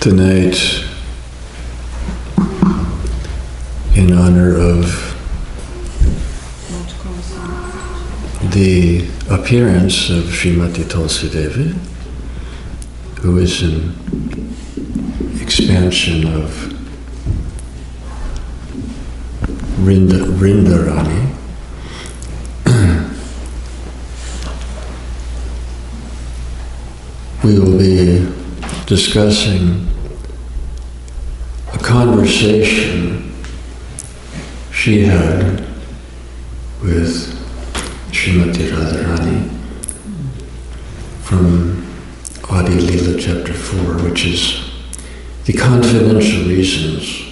Tonight, in honor of the appearance of Srimati Tulsi Devi, who is an expansion of Vrindaban, we will be discussing a conversation she had with Srimati Radharani from Adi Leela chapter 4, which is the confidential reasons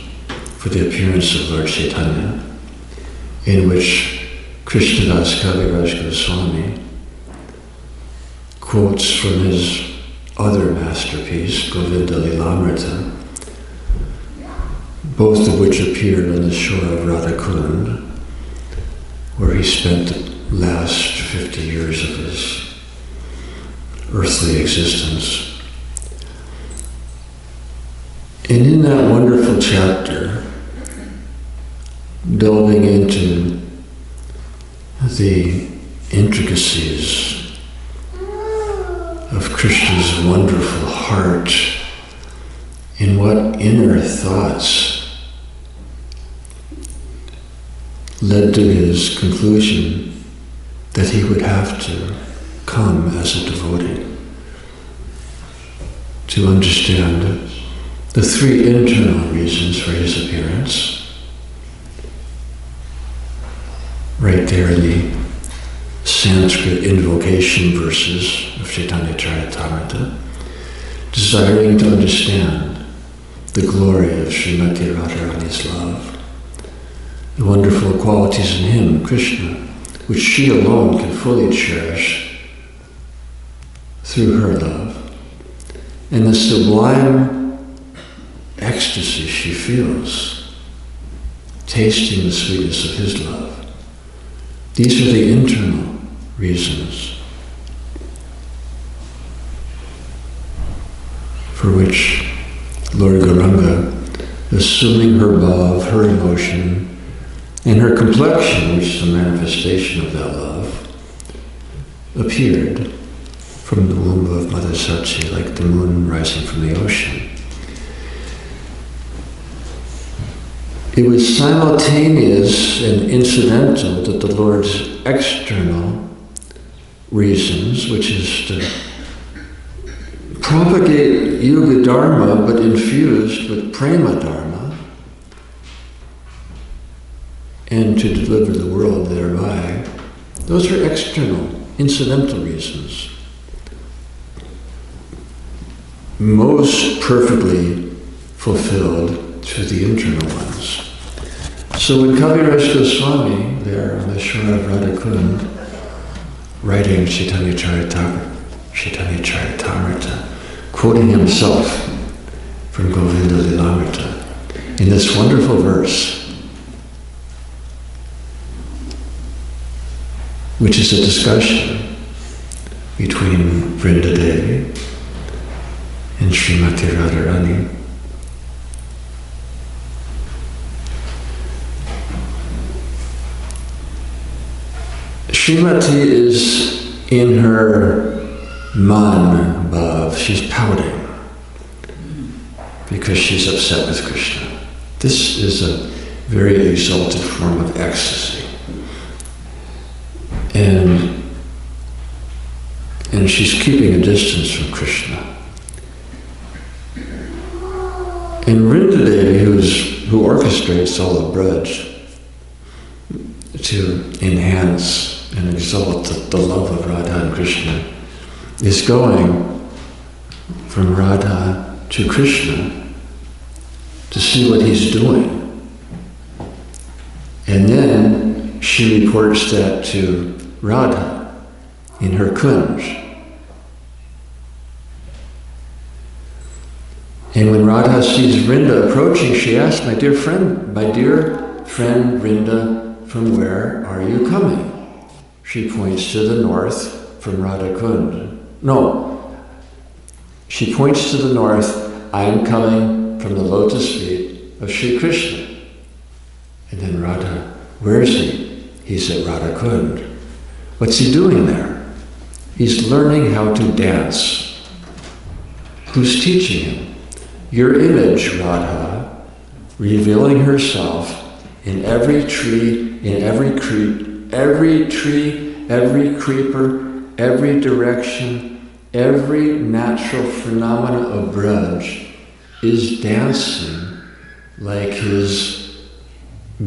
for the appearance of Lord Chaitanya, in which Krishnadas Kaviraj Goswami quotes from his other masterpiece, Govinda Lilamrita, both of which appeared on the shore of Radhakund, where he spent the last 50 years of his earthly existence. And in that wonderful chapter, delving into the intricacies of Krishna's wonderful heart, in what inner thoughts led to his conclusion that he would have to come as a devotee to understand the three internal reasons for his appearance, right there in the Sanskrit invocation verses of Chaitanya Charitamrita, desiring to understand the glory of Srimati Radharani's love, the wonderful qualities in him, Krishna, which she alone can fully cherish through her love, and the sublime ecstasy she feels, tasting the sweetness of his love. These are the internal reasons for which Lord Gauranga, assuming her love, her emotion, and her complexion, which is a manifestation of that love, appeared from the womb of Mother Sachi like the moon rising from the ocean. It was simultaneous and incidental that the Lord's external reasons, which is to propagate Yuga Dharma but infused with Prema Dharma, and to deliver the world thereby, those are external, incidental reasons. Most perfectly fulfilled through the internal ones. So when Kaviraj Goswami, there on the shore of Radhakund, writing Chaitanya Charitamrita, quoting himself from Govinda Lilamrita, in this wonderful verse, which is a discussion between Vrinda Devi and Srimati Radharani. Srimati is in her man bhav, she's pouting because she's upset with Krishna. This is a very exalted form of ecstasy. And she's keeping a distance from Krishna. And Vrinda Devi, who orchestrates all the Braj to enhance and exalt the love of Radha and Krishna, is going from Radha to Krishna to see what he's doing. And then she reports that to Radha in her kunj. And when Radha sees Vrinda approaching, she asks, my dear friend Vrinda, from where are you coming? She points to the north from Radhakund. No, she points to the north I'm coming from the lotus feet of Sri Krishna. And then Radha, where is he? He's at Radha Kund. What's he doing there? He's learning how to dance. Who's teaching him? Your image, Radha, revealing herself in every tree, in every creep, every tree, every creeper, every direction, every natural phenomena of Braj is dancing like his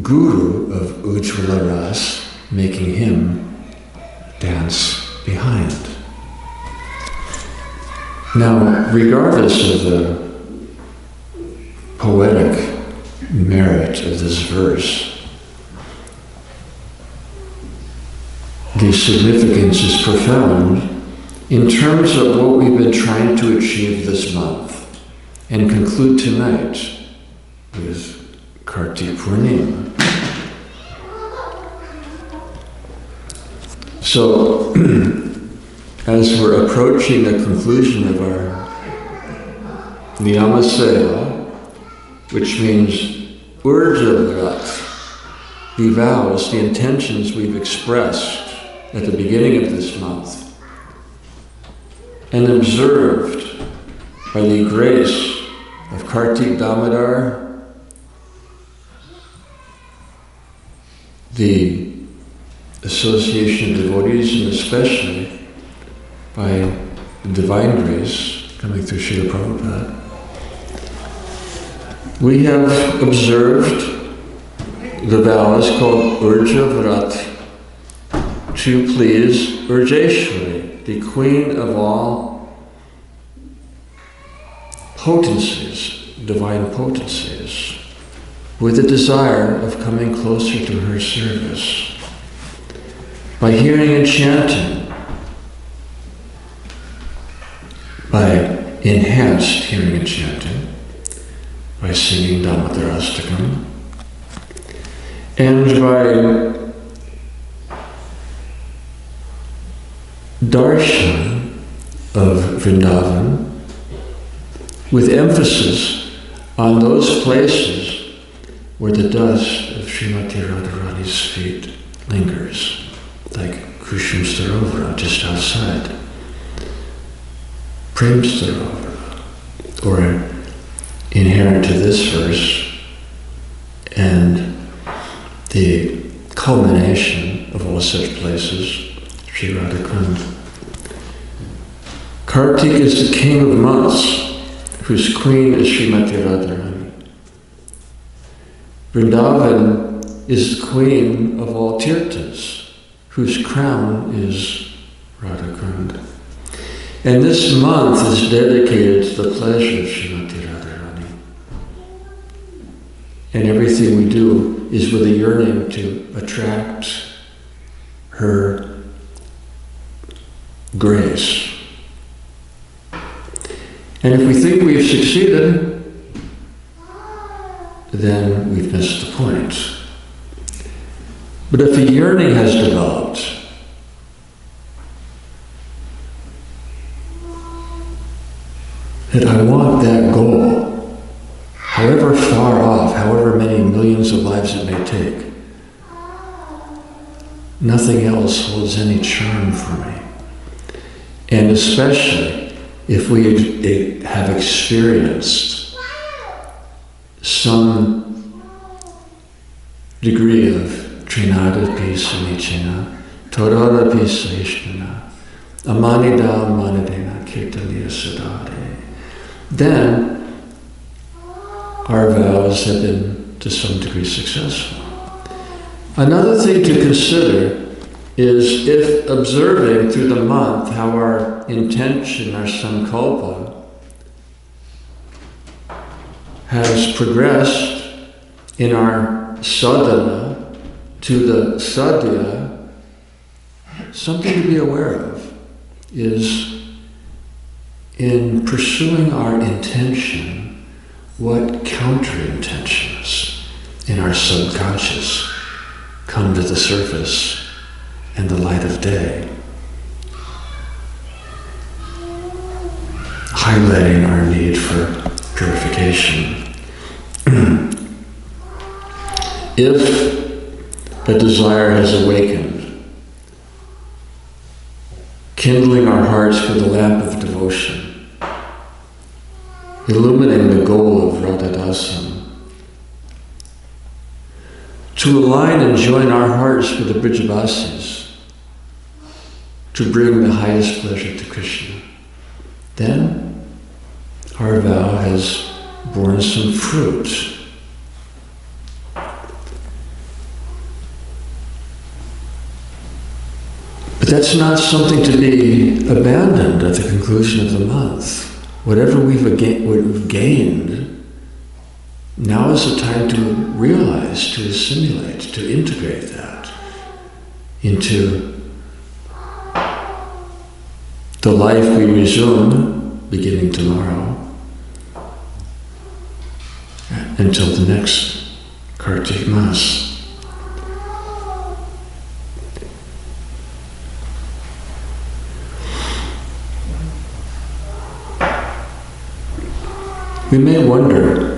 guru of Ujjvala Ras, making him dance behind. Now, regardless of the poetic merit of this verse, the significance is profound in terms of what we've been trying to achieve this month and conclude tonight with Kartik Purnima. So, as we're approaching the conclusion of our Niyama Seva, which means Urja Vrat, the vows, the intentions we've expressed at the beginning of this month, and observed by the grace of Kartik Damodar, the association of devotees, and especially by the divine grace coming through Srila Prabhupada, we have observed the vows called Urja Vrat to please Urjeshwari, the queen of all potencies, divine potencies, with a desire of coming closer to her service. By hearing and chanting, by enhanced hearing and chanting, by singing Damodarastakam, and by darshan of Vrindaban, with emphasis on those places where the dust of Srimati Radharani's feet lingers, like Kushum Starovara, just outside, Prem Starovara, or inherent to this verse, and the culmination of all such places, Sri Radha Kund. Kartik is the king of months, whose queen is Srimati Radharani. Vrindavan is the queen of all tirthas, whose crown is Radha Kund. And this month is dedicated to the pleasure of Srimati Radharani. And everything we do is with a yearning to attract her grace. And if we think we've succeeded, then we've missed the point. But if a yearning has developed, that I want that goal, however far off, however many millions of lives it may take, nothing else holds any charm for me. And especially if we have experienced some degree of Trinadapi Samichina, Todadapi Sahishnana, Amanidam Manadena Kirtaniya Sadade, then our vows have been to some degree successful. Another thing to consider is if observing through the month how our intention, our sankalpa, has progressed in our sadhana to the sadhya, something to be aware of is in pursuing our intention, what counter-intentions in our subconscious come to the surface and the light of day, highlighting our need for purification. If a desire has awakened, kindling our hearts with the lamp of devotion, illuminating the goal of Radhadasam, to align and join our hearts with the Brijavasis, to bring the highest pleasure to Krishna, then our vow has borne some fruit. But that's not something to be abandoned at the conclusion of the month. Whatever we've gained, now is the time to realize, to assimilate, to integrate that into the life we resume beginning tomorrow until the next Kartik Mass. We may wonder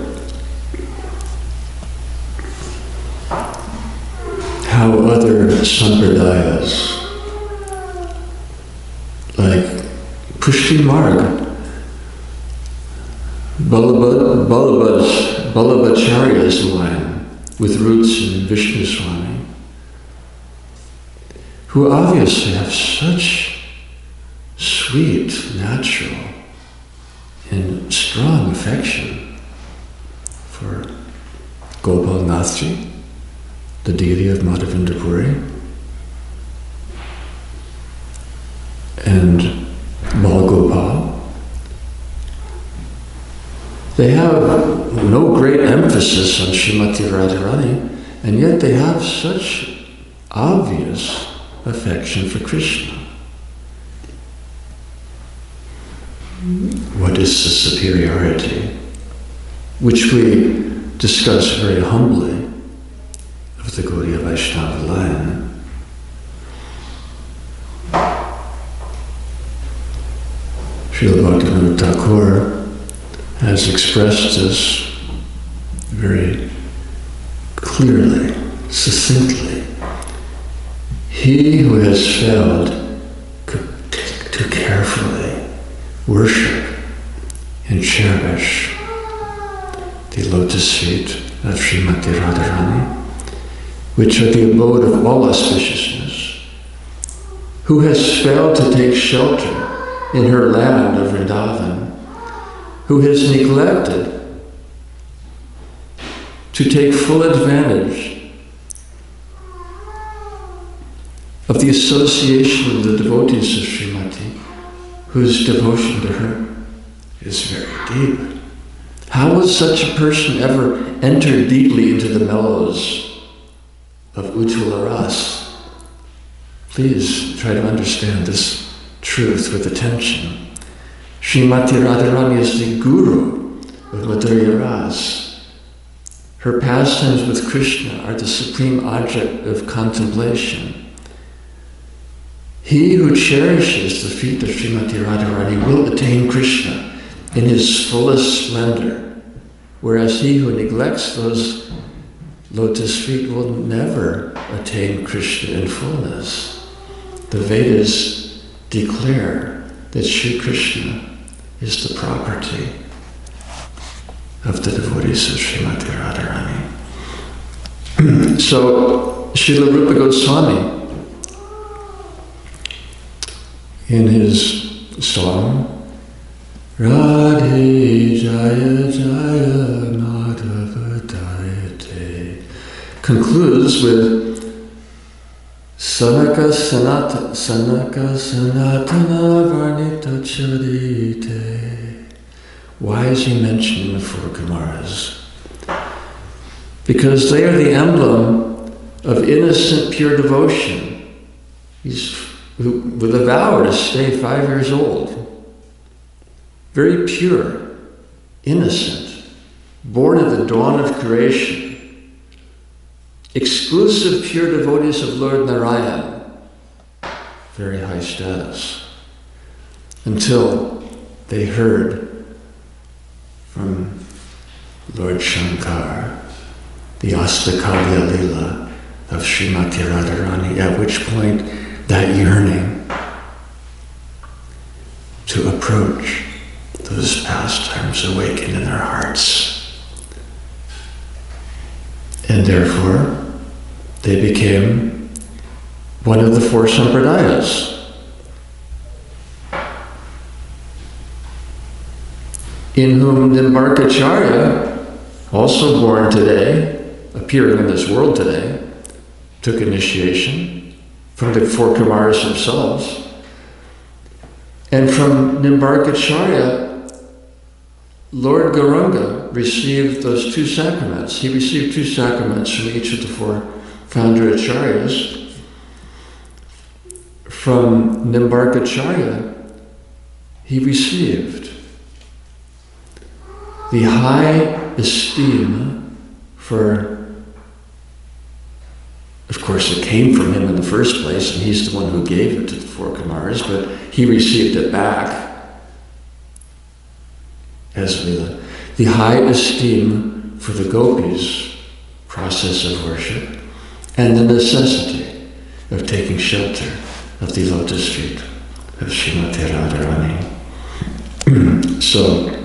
how other sampradayas, like Pushti Marg, Ballabhacharya's line, with roots in Vishnu Swami, who obviously have such sweet, natural, and strong affection for Gopal Nathji, the deity of Madhavinda Puri, and Balgopal. They have no great emphasis on Srimati Radharani, and yet they have such obvious affection for Krishna. What is the superiority, which we discuss very humbly, of the Gaudiya Vaishnava line? Srila Bhaktivinoda Thakur has expressed this very clearly, succinctly. He who has failed to carefully worship and cherish the lotus feet of Srimati Radharani, which are the abode of all auspiciousness, who has failed to take shelter in her land of Vrindaban, who has neglected to take full advantage of the association of the devotees of Srimati, whose devotion to her is very deep. How will such a person ever enter deeply into the mellows of Ujjvala Ras? Please try to understand this truth with attention. Srimati Radharani is the guru of Madhurya Ras. Her pastimes with Krishna are the supreme object of contemplation. He who cherishes the feet of Srimati Radharani will attain Krishna in his fullest splendor, whereas he who neglects those lotus feet will never attain Krishna in fullness. The Vedas declare that Sri Krishna is the property of the devotees of Srimati Radharani. So, Srila Rupa Goswami, in his song, Radhe Jaya Jaya Madhava Dayate, concludes with Sanaka Sanatana Varnita Charite. Why is he mentioning the four Kumaras? Because they are the emblem of innocent, pure devotion. With a vow to stay 5 years old. Very pure, innocent, born at the dawn of creation. Exclusive, pure devotees of Lord Narayan. Very high status. Until they heard from Lord Shankar, the Astakalya Lila of Srimati Radharani, at which point that yearning to approach those pastimes awakened in their hearts. And therefore, they became one of the four sampradayas. In whom Nimbarkacharya, also born today, appearing in this world today, took initiation from the four Kumaras themselves. And from Nimbarkacharya, Lord Gauranga received those two sacraments. He received two sacraments from each of the four founder acharyas. From Nimbarkacharya, he received the high esteem for, of course it came from him in the first place, and he's the one who gave it to the four Kumaras, but he received it back as Lila. The high esteem for the gopis' process of worship, and the necessity of taking shelter of the lotus feet of Srimati Radharani. So,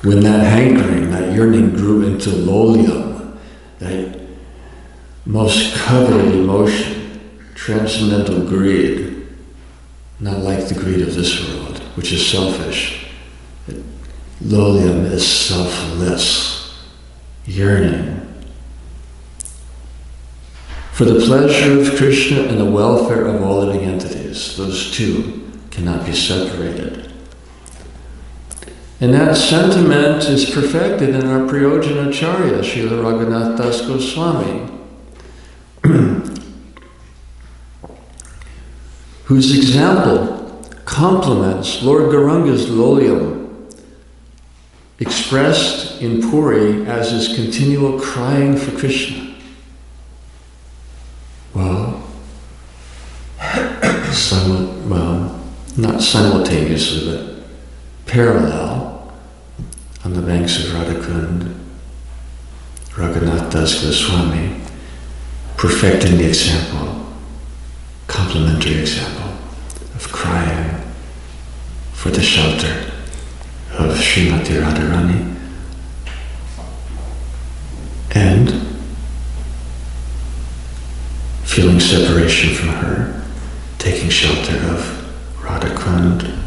when that hankering, that yearning grew into lolium, that most coveted emotion, transcendental greed, not like the greed of this world, which is selfish. Lolium is selfless, yearning for the pleasure of Krishna and the welfare of all living entities. Those two cannot be separated. And that sentiment is perfected in our Priyojana Acharya, Srila Raghunath Das Goswami, whose example complements Lord Gauranga's lolium, expressed in Puri as his continual crying for Krishna. Well, not simultaneously, but parallel, on the banks of Radhakund, Raghunath Das Goswami, perfecting the example, complementary example of crying for the shelter of Srimati Radharani, and feeling separation from her, taking shelter of Radhakund.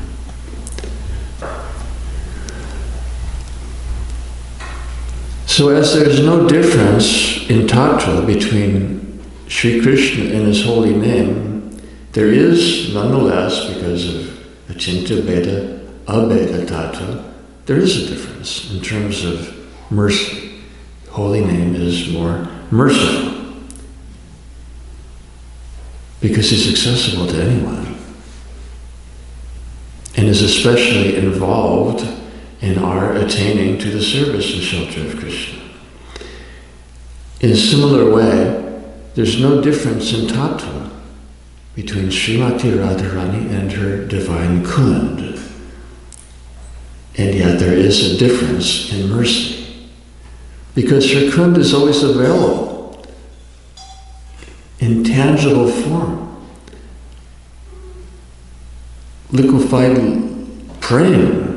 So as there's no difference in tattva between Sri Krishna and his holy name, there is nonetheless, because of Achintya Bheda, Abheda tattva, there is a difference in terms of mercy. Holy name is more merciful because it's accessible to anyone and is especially involved in our attaining to the service and shelter of Krishna. In a similar way, there's no difference in tattva between Srimati Radharani and her divine Kund. And yet there is a difference in mercy, because her Kund is always available in tangible form. Liquefied praying,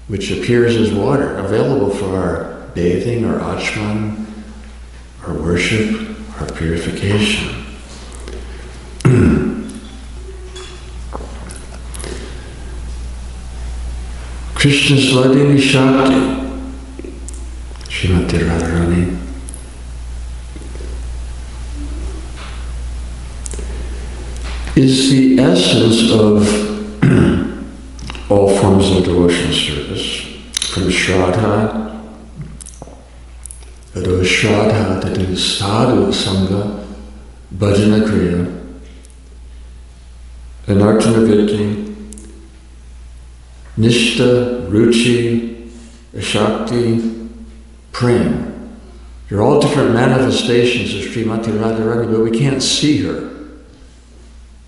which appears as water, available for our bathing, our achman, our worship, our purification. Krishna's Vladini Shakti, Srimati Radharani, is the essence of all forms of devotional service, from Shraddha, to do sadhu sangha, bhajana kriya, anartana vritti, nishta, ruchi, ashakti, prem. They're all different manifestations of Srimati Radharani, but we can't see her.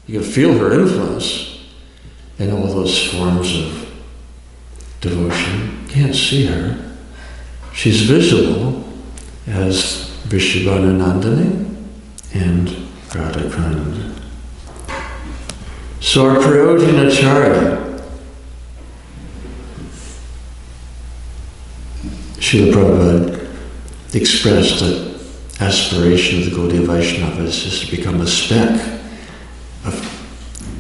You can feel her influence in all those forms of devotion, can't see her. She's visible as Vrishabhananandini and Radhakund. So our Prayojinacharya, Srila Prabhupada expressed that aspiration of the Gaudiya Vaishnavas is to become a speck of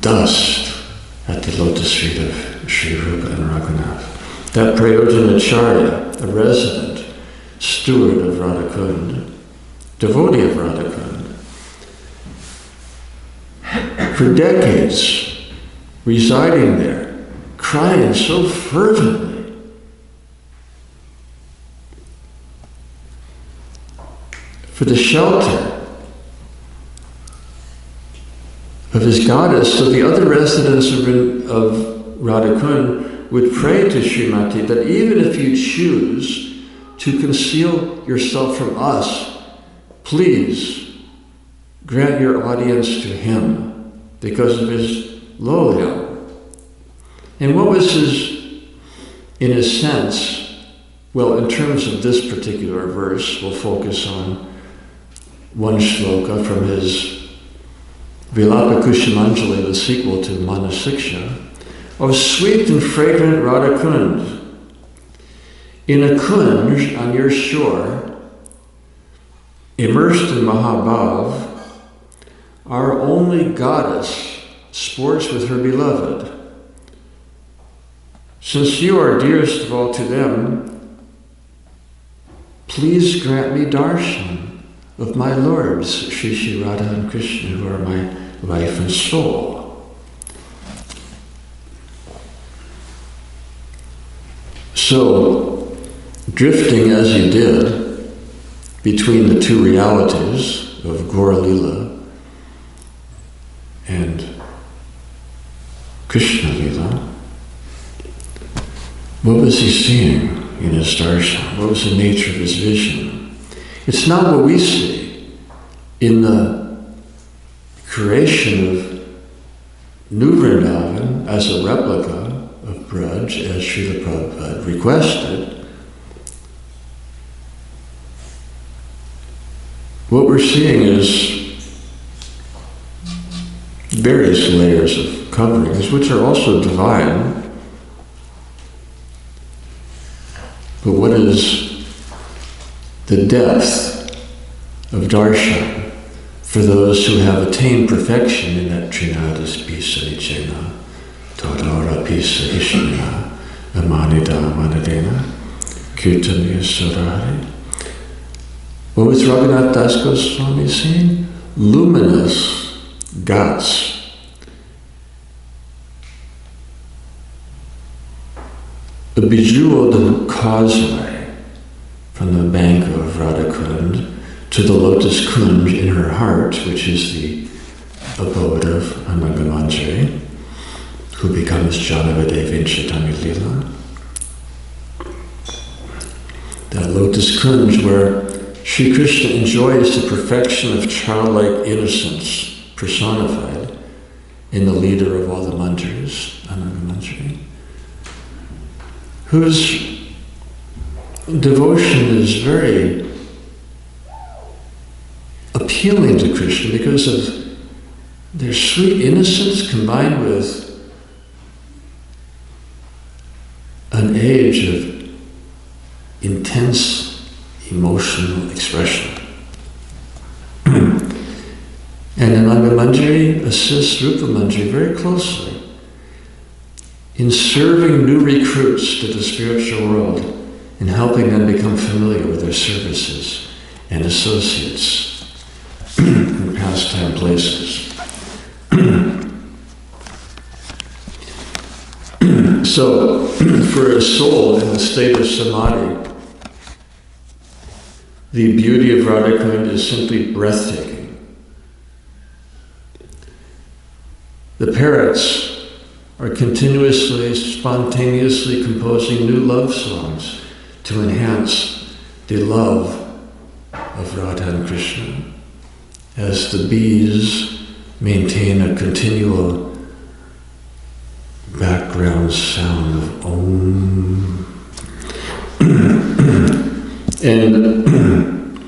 dust at the lotus feet of Sri Rupa and Raghunath. That Prayojinacharya, a resident, steward of Radhakund, devotee of Radhakund, for decades residing there, crying so fervently for the shelter of his goddess, so the other residents of Radhakund would pray to Srimati that even if you choose to conceal yourself from us, please grant your audience to him because of his lolya. And what was his, in a sense, well, in terms of this particular verse, we'll focus on one shloka from his Vilapa Kushamanjali, the sequel to Manasiksha, of sweet and fragrant Radhakund. In a kunj on your shore, immersed in Mahabhav, our only goddess sports with her beloved. Since you are dearest of all to them, please grant me darshan of my lords, Shri Shri Radha and Krishna, who are my life and soul. So, drifting as you did between the two realities of Gaura Lila and Krishna Lila, what was he seeing in his darshan? What was the nature of his vision? It's not what we see in the creation of New Vrindavan as a replica of Braj, as Srila Prabhupada requested. What we're seeing is various layers of coverings, which are also divine. But what is the depth of darshan for those who have attained perfection in that Trinadis Pisa Ichena, Tadara Pisa Ishna, Amanida Manadena, Kirtaniya Sarari? What was Raghunath Das Goswami saying? Luminous ghats. A bejeweled causeway from the bank of Radhakund to the lotus kunj in her heart, which is the abode of Anangamanjari, who becomes Janavadev in Chaitanya Lila. That lotus kunj where Sri Krishna enjoys the perfection of childlike innocence personified in the leader of all the mantras, Anangamanjari, whose devotion is very appealing to Krishna because of their sweet innocence combined with an age of intense emotional expression. And Anangamanjari assists Rupa Manjari very closely in serving new recruits to the spiritual world and helping them become familiar with their services and associates in pastime places. So, for a soul in the state of samadhi, the beauty of Radhakund is simply breathtaking. The parrots are continuously, spontaneously composing new love songs to enhance the love of Radha and Krishna, as the bees maintain a continual background sound of Om. And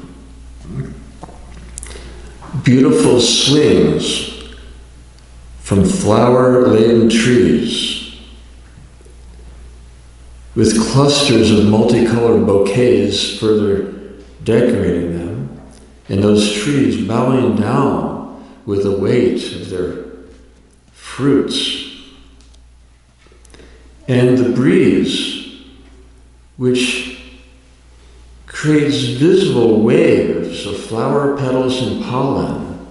beautiful swings from flower-laden trees with clusters of multicolored bouquets further decorating them, and those trees bowing down with the weight of their fruits. And the breeze, which creates visible waves of flower petals and pollen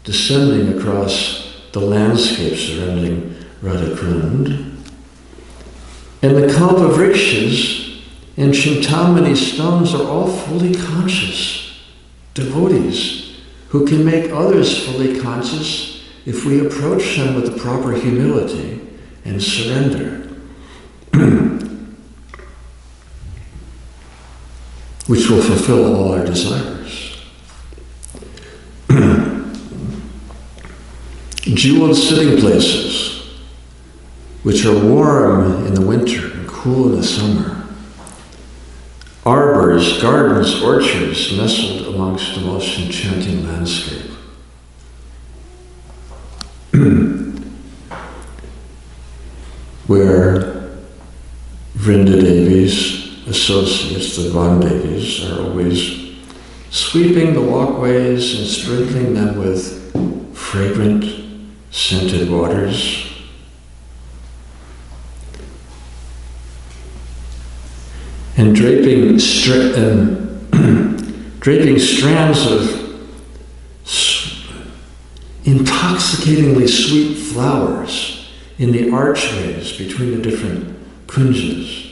descending across the landscape surrounding Radhakund. And the kalpavrikshas and chintamani stones are all fully conscious devotees who can make others fully conscious if we approach them with the proper humility and surrender, which will fulfill all our desires. Jeweled sitting places, which are warm in the winter and cool in the summer. Arbors, gardens, orchards nestled amongst the most enchanting landscape. Where Vrindadevi's associates, the Vandevis, are always sweeping the walkways and sprinkling them with fragrant, scented waters. And draping strands of intoxicatingly sweet flowers in the archways between the different kunjas,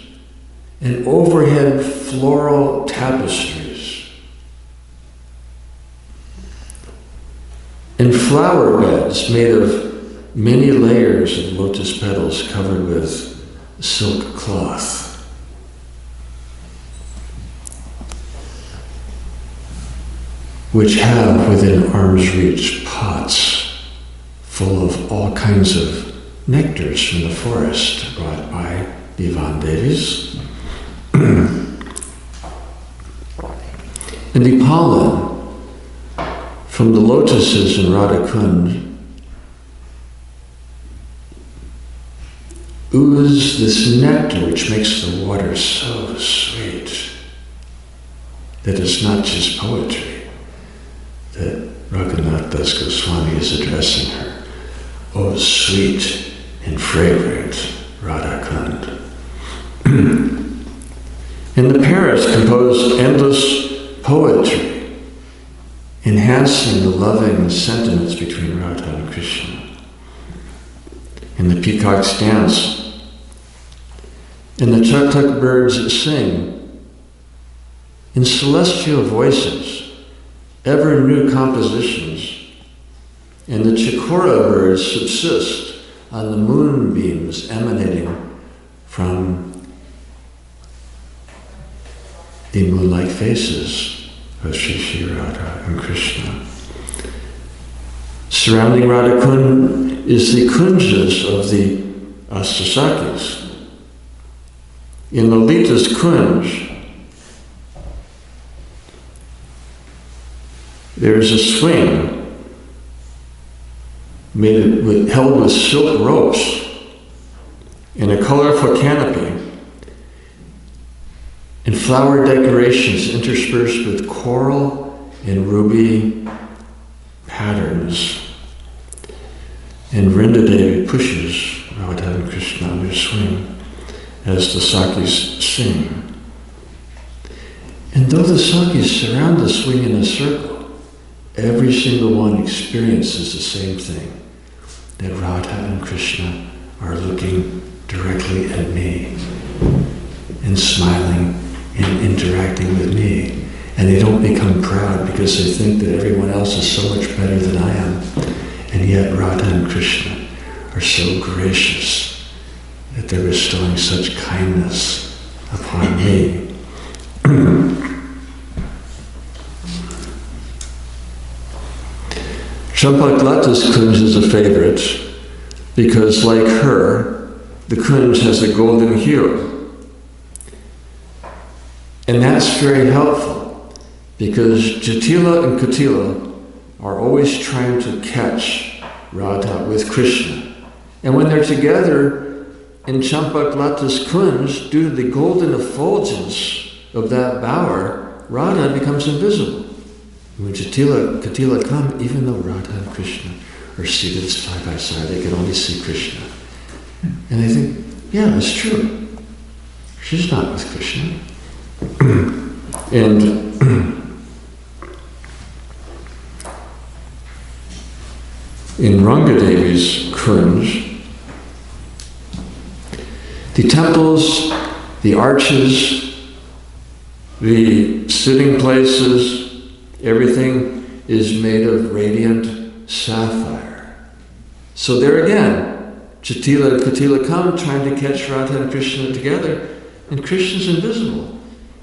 and overhead floral tapestries, and flower beds made of many layers of lotus petals covered with silk cloth. Which have within arm's reach pots full of all kinds of nectars from the forest brought by the Vandevis. And the pollen from the lotuses in Radhakund ooze this nectar which makes the water so sweet that it's not just poetry that Raghunath Das Goswami is addressing her. Oh, sweet and fragrant Radhakund. And the parrots compose endless poetry, enhancing the loving sentiments between Radha and Krishna. And the peacocks dance, and the tuk-tuk birds sing in celestial voices, ever new compositions, and the chikora birds subsist on the moonbeams emanating from the moonlight faces of Shri Radha and Krishna. Surrounding Radhakund is the kunjas of the Astasakis. In Lalita's kunj, there is a swing held with silk ropes and a colorful canopy and flower decorations interspersed with coral and ruby patterns. And Vrindadevi pushes Radha and Krishna on their swing as the Sakis sing. And though the Sakis surround the swing in a circle, every single one experiences the same thing, that Radha and Krishna are looking directly at me and smiling and interacting with me. And they don't become proud because they think that everyone else is so much better than I am. And yet Radha and Krishna are so gracious that they're bestowing such kindness upon me. Champaklata's kunj is a favorite because, like her, the kunj has a golden hue. And And that's very helpful, because Jatila and Katila are always trying to catch Radha with Krishna. And when they're together in Champaklata's Kunj, due to the golden effulgence of that bower, Radha becomes invisible. When Jatila and Katila come, even though Radha and Krishna are seated side by side, they can only see Krishna. And they think, yeah, it's true. She's not with Krishna. And in Rangadevi's Kunj, the temples, the arches, the sitting places, everything is made of radiant sapphire. So there again, Jatila and Katila come trying to catch Radha and Krishna together, and Krishna's invisible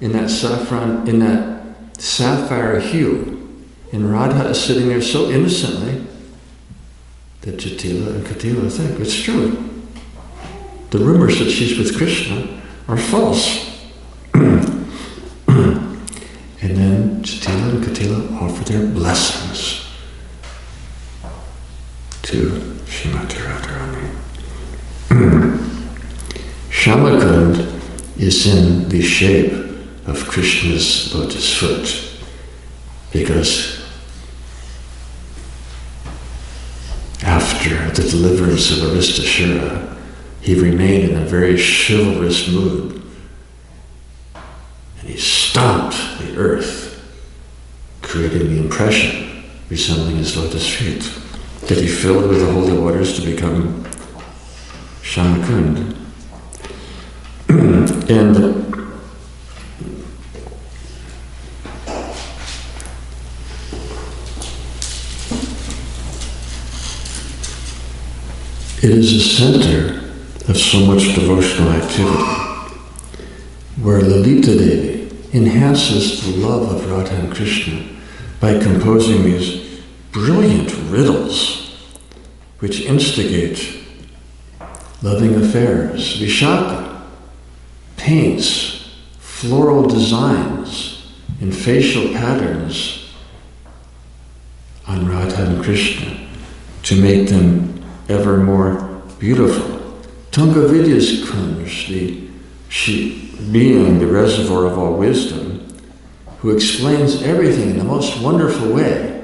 in that saffron, in that sapphire hue. And Radha is sitting there so innocently that Jatila and Katila think it's true. The rumors that she's with Krishna are false. And then Jatila and Katila offer their blessings to Srimati Radharani. Shamakund is in the shape of Krishna's lotus foot, because after the deliverance of Aristasura, he remained in a very chivalrous mood, and he stomped the earth, creating the impression resembling his lotus feet, that he filled with the holy waters to become Shamakund. And it is a center of so much devotional activity, where Lalita Devi enhances the love of Radha and Krishna by composing these brilliant riddles which instigate loving affairs. Vishaka paints floral designs and facial patterns on Radha and Krishna to make them ever more beautiful. Tunga Vidya's Kunj, she being the reservoir of all wisdom, who explains everything in the most wonderful way,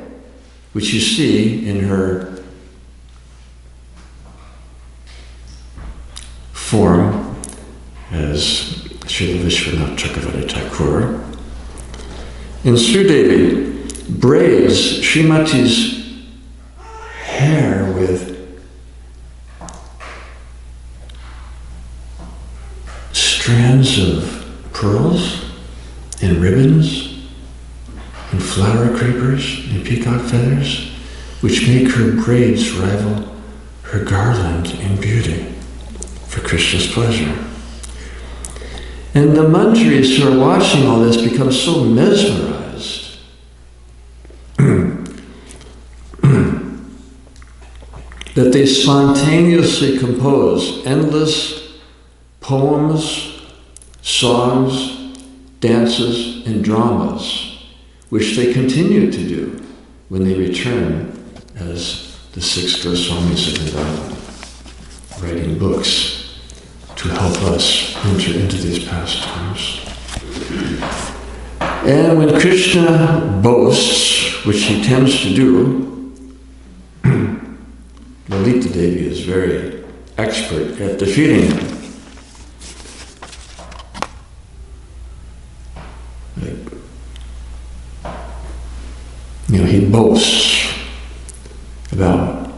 which you see in her form as Srila Vishwanath Chakravarti Thakur. And Sridevi braids Srimati's hair with strands of pearls and ribbons and flower creepers and peacock feathers, which make her braids rival her garland in beauty for Krishna's pleasure. And the manjaris who are watching all this become so mesmerized that they spontaneously compose endless poems, songs, dances, and dramas, which they continue to do when they return as the 6 Goswamis of Vrindaban, writing books to help us enter into these pastimes. And when Krishna boasts, which he tends to do, Lalita Devi is very expert at defeating him. He boasts about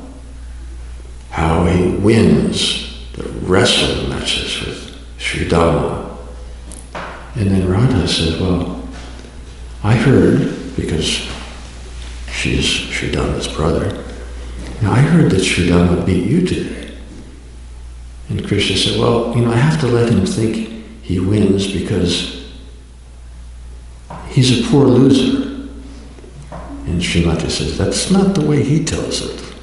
how he wins the wrestling matches with Sri Dhamma. And then Radha says, well, I heard, because she's Sri Dhamma's brother, now I heard that Sri Dhamma beat you today. And Krishna said, well, I have to let him think he wins because he's a poor loser. And Srimati says, that's not the way he tells it.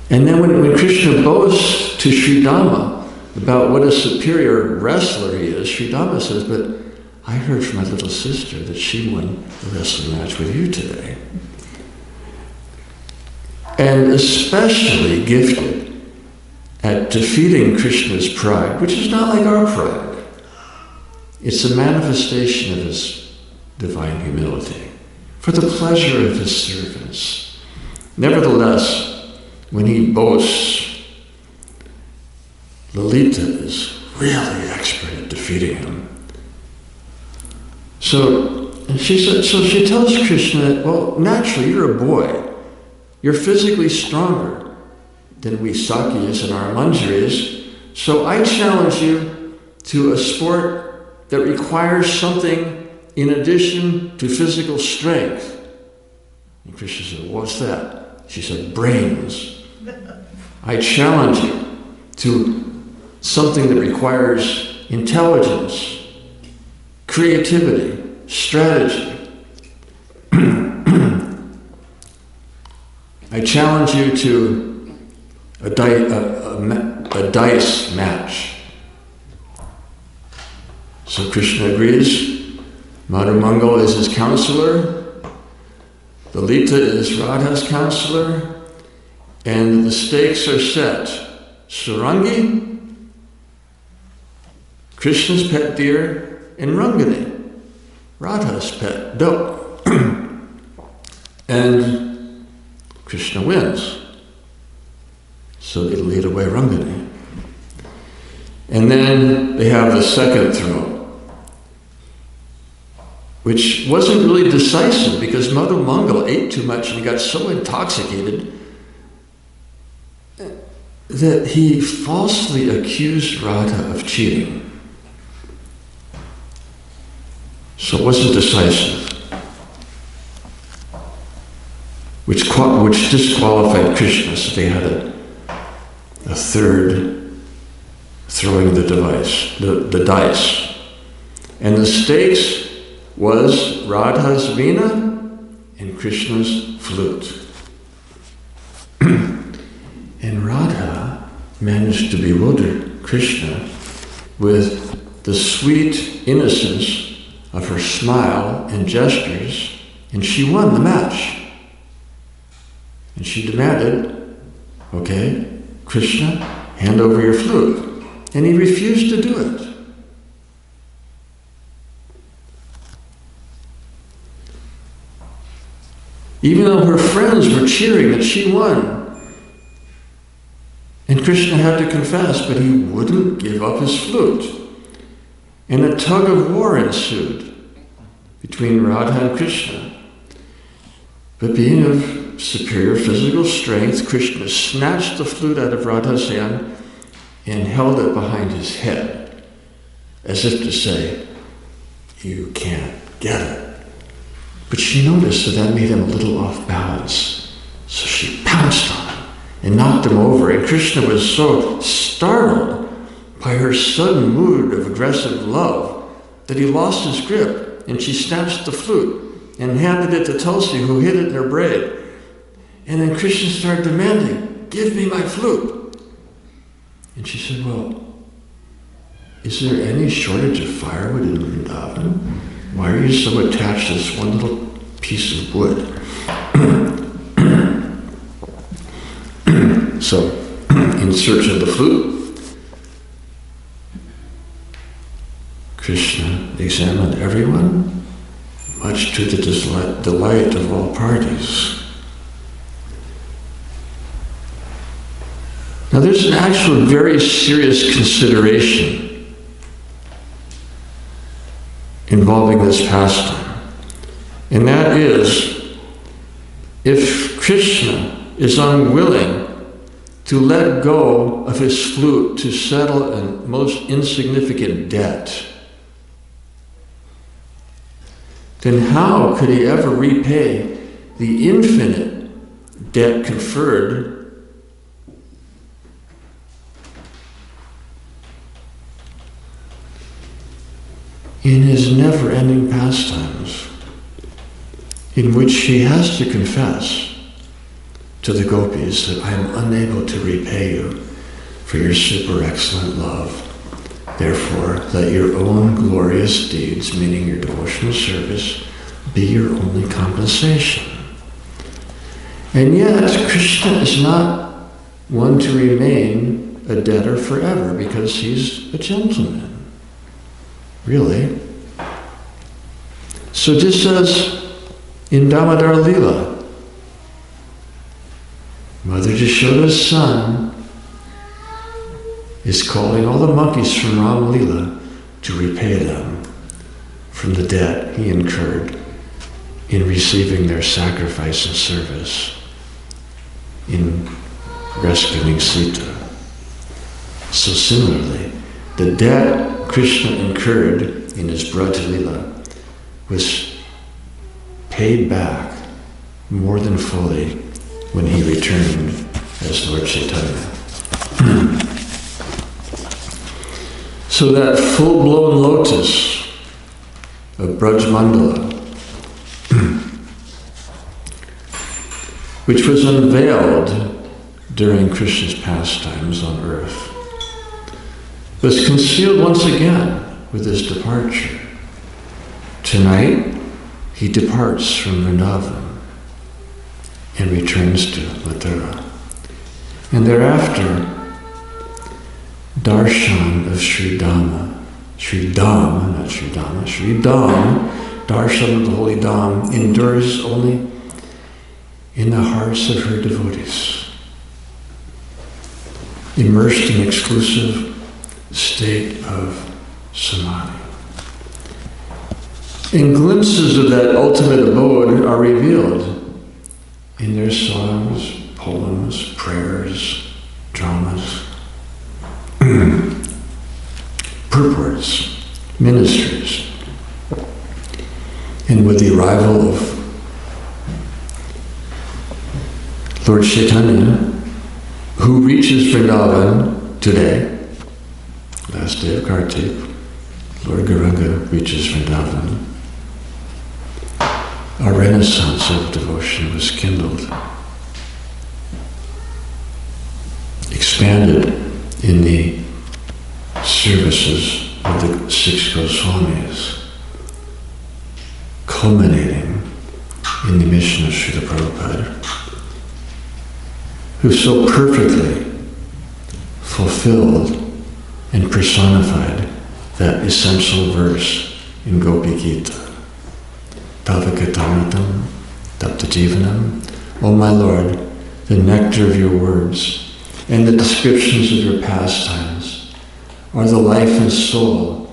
And then when Krishna boasts to Sri Dhamma about what a superior wrestler he is, Sri Dhamma says, but I heard from my little sister that she won the wrestling match with you today. And especially gifted at defeating Krishna's pride, which is not like our pride. It's a manifestation of his divine humility for the pleasure of his servants. Nevertheless, when he boasts, Lalita is really expert at defeating him. So she tells Krishna, well, naturally, you're a boy. You're physically stronger than we Sakyas and our Manjaris. So I challenge you to a sport that requires something in addition to physical strength. And Krishna said, what's that? She said, brains. I challenge you to something that requires intelligence, creativity, strategy. I challenge you to a dice match. So Krishna agrees. Madhumangal is his counselor. Lalita is Radha's counselor. And the stakes are set. Sarangi, Krishna's pet deer, and Rangani, Radha's pet doe. And Krishna wins. So they lead away Rangani. And then they have the second throw, which wasn't really decisive because Madhumangal ate too much and he got so intoxicated that he falsely accused Radha of cheating. So it wasn't decisive. Which disqualified Krishna, so they had a third throwing the dice. And the stakes was Radha's veena and Krishna's flute. And Radha managed to bewilder Krishna with the sweet innocence of her smile and gestures, and she won the match. And she demanded, okay, Krishna, hand over your flute. And he refused to do it. Even though her friends were cheering that she won. And Krishna had to confess, but he wouldn't give up his flute. And a tug of war ensued between Radha and Krishna. But being of superior physical strength, Krishna snatched the flute out of Radha's hand and held it behind his head, as if to say, you can't get it. But she noticed that made him a little off balance. So she pounced on him and knocked him over. And Krishna was so startled by her sudden mood of aggressive love that he lost his grip. And she snatched the flute and handed it to Tulsi, who hid it in her braid. And then Krishna started demanding, give me my flute. And she said, well, is there any shortage of firewood in Vrindaban? Why are you so attached to this one little piece of wood? So, in search of the flute, Krishna examined everyone, much to the delight of all parties. Now there's an actual very serious consideration involving this pastime. And that is, if Krishna is unwilling to let go of his flute to settle a most insignificant debt, then how could he ever repay the infinite debt conferred in his never-ending pastimes, in which he has to confess to the gopis that I am unable to repay you for your super excellent love. Therefore, let your own glorious deeds, meaning your devotional service, be your only compensation. And yet, Krishna is not one to remain a debtor forever because he's a gentleman. Really. So just as in Damodar Leela, Mother Jashoda's son is calling all the monkeys from Ram Leela to repay them from the debt he incurred in receiving their sacrifice and service in rescuing Sita. So similarly, the debt Krishna incurred in his Braj Leela was paid back more than fully when he returned as Lord Chaitanya. So that full-blown lotus of Braj Mandala, which was unveiled during Krishna's pastimes on earth, was concealed once again with his departure. Tonight, he departs from Vrindavan and returns to Mathura. And thereafter, darshan of Sri Dham, darshan of the holy Dham, endures only in the hearts of her devotees, immersed in exclusive state of samadhi. And glimpses of that ultimate abode are revealed in their songs, poems, prayers, dramas, purports, ministries. And with the arrival of Lord Chaitanya, who reaches Vrindavan today, last day of Kartik, Lord Gauranga reaches Vrindavan. A renaissance of devotion was kindled, expanded in the services of the 6 Goswamis, culminating in the mission of Srila Prabhupada, who so perfectly fulfilled and personified that essential verse in Gopi Gita. Tavakatamritam, Taptajivanam. O my Lord, the nectar of your words and the descriptions of your pastimes are the life and soul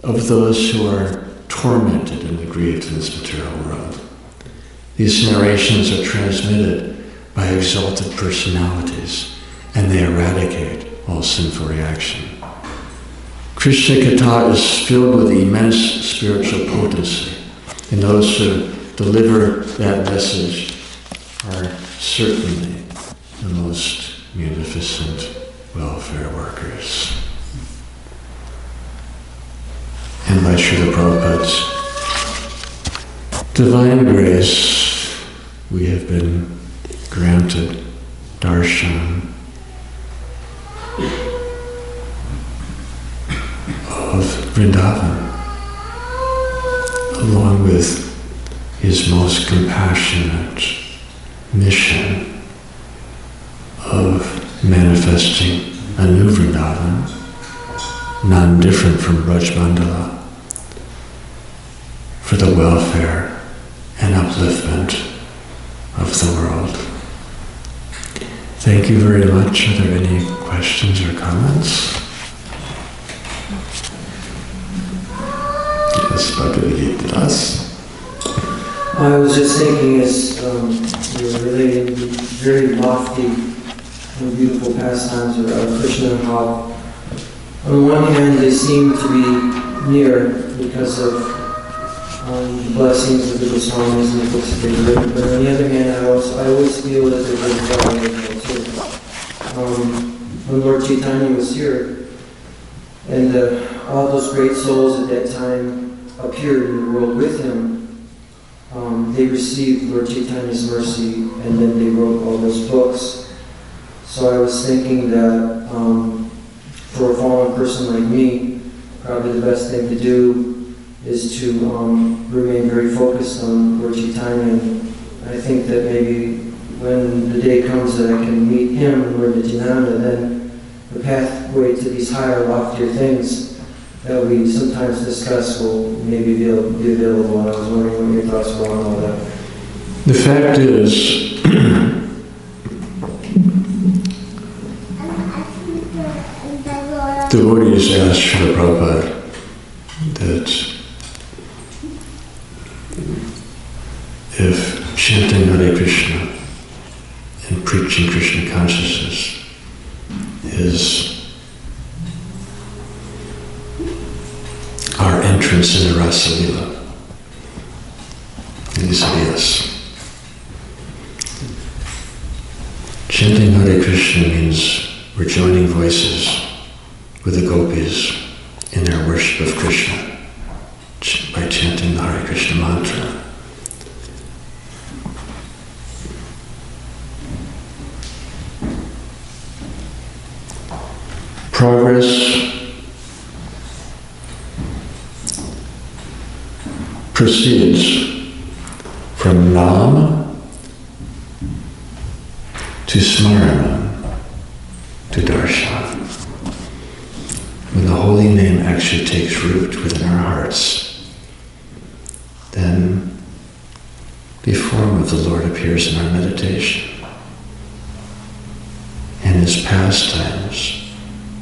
of those who are tormented and aggrieved in this material world. These narrations are transmitted by exalted personalities, and they eradicate all sinful reaction. Krishna Katha is filled with immense spiritual potency, and those who deliver that message are certainly the most munificent welfare workers. And by Srila Prabhupada's divine grace, we have been granted darshan of Vrindavan, along with his most compassionate mission of manifesting a new Vrindavan, none different from Braj Mandala, for the welfare and upliftment of the world. Thank you very much. Are there any questions or comments? Yes, Bhagavad Gita. I was just thinking as you were relating very lofty and beautiful pastimes of Krishna and how, on one hand, they seem to be near because of the blessings of the Goswamis and the books that they've written, but on the other hand, I always feel that they're very far away too. When Lord Chaitanya was here, and all those great souls at that time appeared in the world with him, they received Lord Chaitanya's mercy, and then they wrote all those books. So I was thinking that for a fallen person like me, probably the best thing to do is to remain very focused on Lord Chaitanya. I think that maybe when the day comes that I can meet him and Lord Nityananda, then the pathway to these higher, loftier things that we sometimes discuss will maybe be available. And I was wondering what your thoughts were on all that. The fact is, devotees asked Srila Prabhupada that if chanting Hare Krishna and preaching Krishna consciousness is our entrance into Rasa Lila, and he said yes. Chanting Hare Krishna means we're joining voices with the gopis in their worship of Krishna by chanting the Hare Krishna mantra. Progress proceeds from Nam to Smarana to Darshan. When the holy name actually takes root within our hearts, then the form of the Lord appears in our meditation, and his pastimes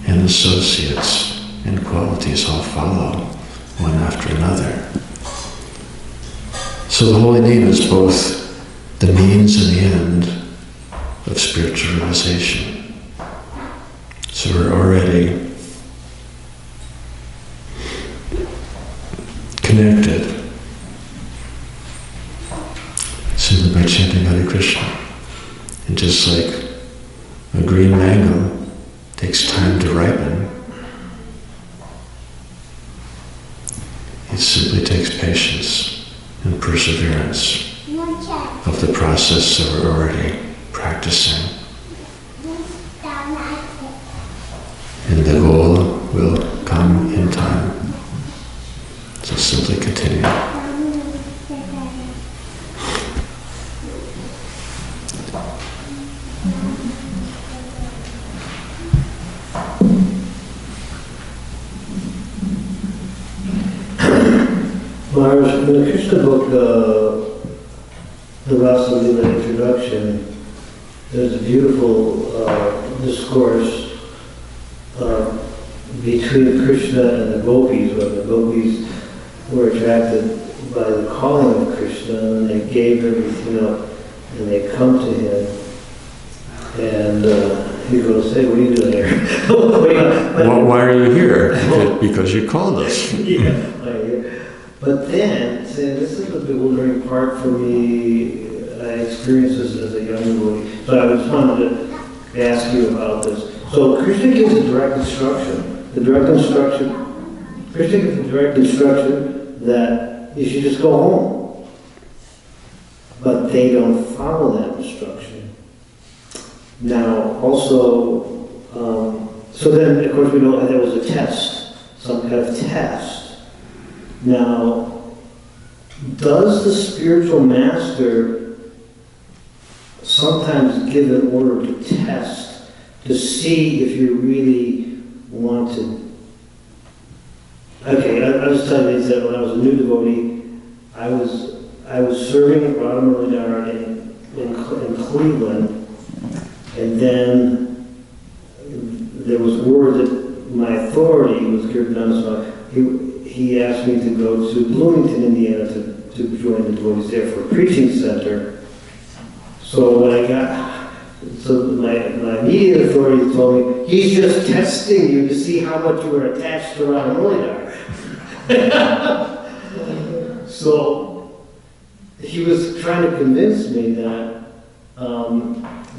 and associates and qualities all follow one after another. So the holy name is both the means and the end of spiritual realization. So we're already connected simply by chanting Hare Krishna. And just like a green mango takes time to ripen, it simply takes patience and perseverance of the process that we're already practicing. And the goal will come in time. So simply continue. Maharaj, in the Krishna book, the Rasa Lila introduction, there's a beautiful discourse between Krishna and the gopis, where the gopis were attracted by the calling of Krishna, and they gave everything up, and they come to him, and he goes, "Hey, what are you doing here?" Why are you here? Because you called us. Yeah. But then, this is the bewildering part for me. I experienced this as a young boy. So I just wanted to ask you about this. So Krishna gives a direct instruction. Krishna gives a direct instruction that you should just go home. But they don't follow that instruction. Now, also, so then, of course, we know there was a test, some kind of test. Now, does the spiritual master sometimes give an order to test to see if you really want to? Okay, I was telling you that when I was a new devotee, I was serving at Radha Muradhara in Cleveland, and then there was word that my authority was Kirtananda Swami. He asked me to go to Bloomington, Indiana to join the devotees there for a preaching center. So when my immediate authorities told me, he's just testing you to see how much you were attached to Radha Muladhara. So he was trying to convince me that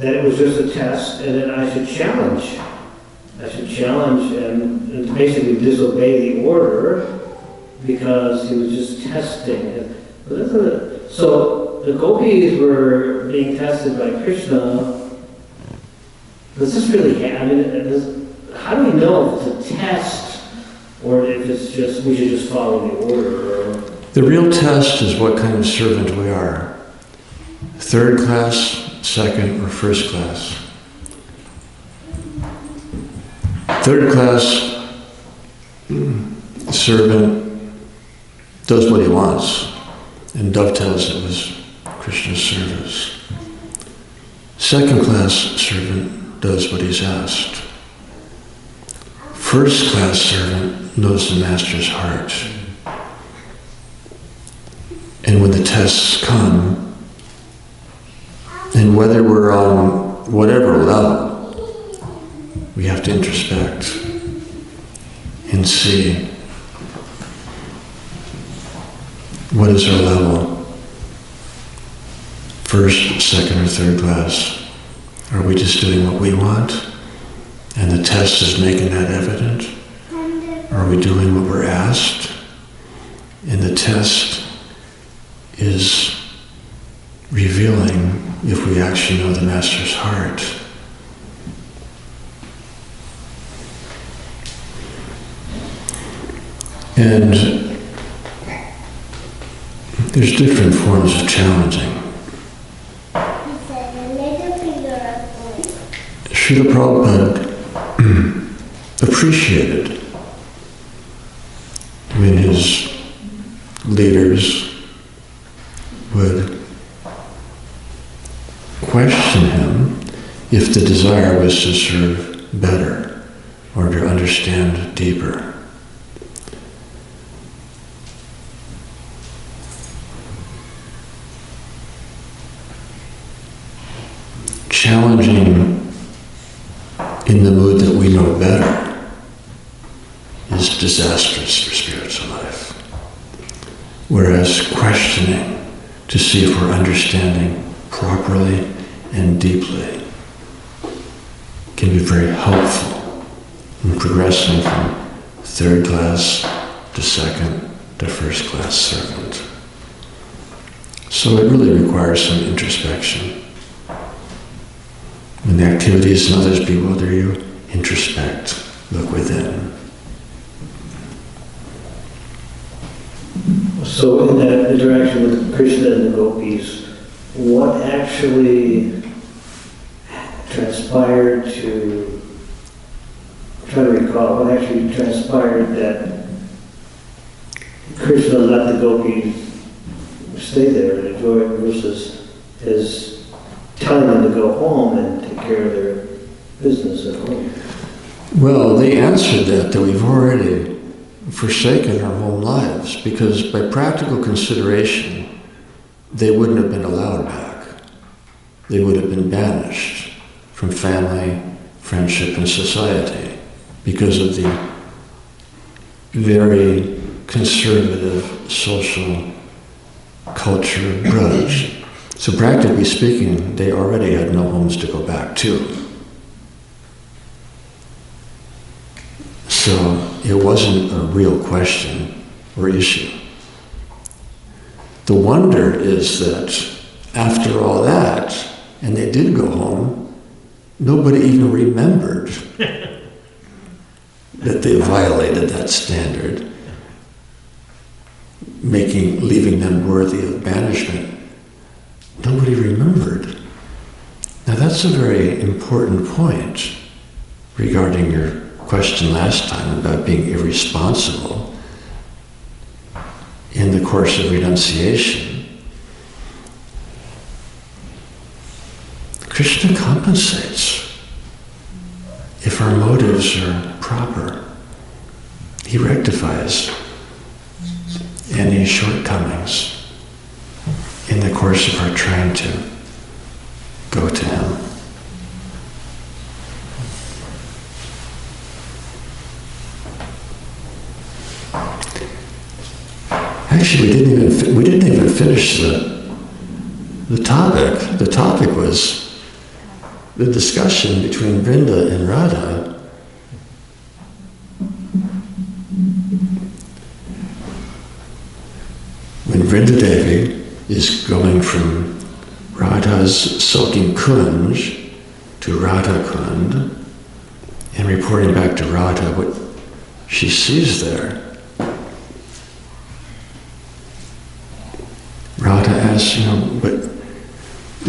it was just a test and that I should challenge. And basically disobey the order because he was just testing. So the gopis were being tested by Krishna, does this really I mean, how do we know if it's a test or if it's just, we should just follow the order? Or... The real test is what kind of servant we are. Third class, second, or first class. Third class servant does what he wants and dovetails it with Krishna's service. Second class servant does what he's asked. First class servant knows the master's heart. And when the tests come, and whether we're on whatever level, we have to introspect and see what is our level. First, second, or third class. Are we just doing what we want? And the test is making that evident? Are we doing what we're asked? And the test is revealing if we actually know the Master's heart. And there's different forms of challenging. Srila Prabhupada appreciated when his leaders would question him if the desire was to serve better or to understand deeper. Challenging in the mood that we know better is disastrous for spiritual life. Whereas questioning to see if we're understanding properly and deeply can be very helpful in progressing from third class to second to first class servant. So it really requires some introspection. When the activities and others bewilder you, introspect, look within. So in that interaction with Krishna and the gopis, what actually transpired to, I'm trying to recall, what actually transpired that Krishna let the gopis stay there and enjoy it versus his telling them to go home and take care of their business at home? Well, they answered that we've already forsaken our home lives, because by practical consideration, they wouldn't have been allowed back. They would have been banished from family, friendship, and society because of the very conservative social culture of Braj. So practically speaking, they already had no homes to go back to. So it wasn't a real question or issue. The wonder is that after all that, and they did go home, nobody even remembered that they violated that standard, leaving them worthy of banishment. Nobody remembered. Now that's a very important point regarding your question last time about being irresponsible in the course of renunciation. Krishna compensates if our motives are proper. He rectifies any shortcomings in the course of our trying to go to Him. Actually, we didn't even finish the topic. The topic was the discussion between Vrinda and Radha. When Vrinda Devi is going from Radha's silken kunj to Radha Kund and reporting back to Radha what she sees there. Radha asks,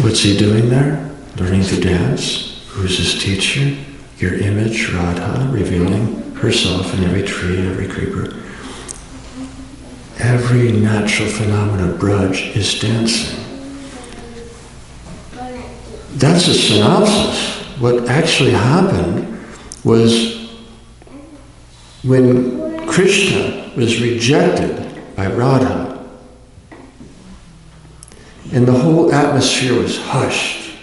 what's he doing there? Learning to dance? Who's his teacher? Your image, Radha, revealing herself in every tree, every creeper. Every natural phenomenon of Braj is dancing. That's a synopsis. What actually happened was when Krishna was rejected by Radha, and the whole atmosphere was hushed.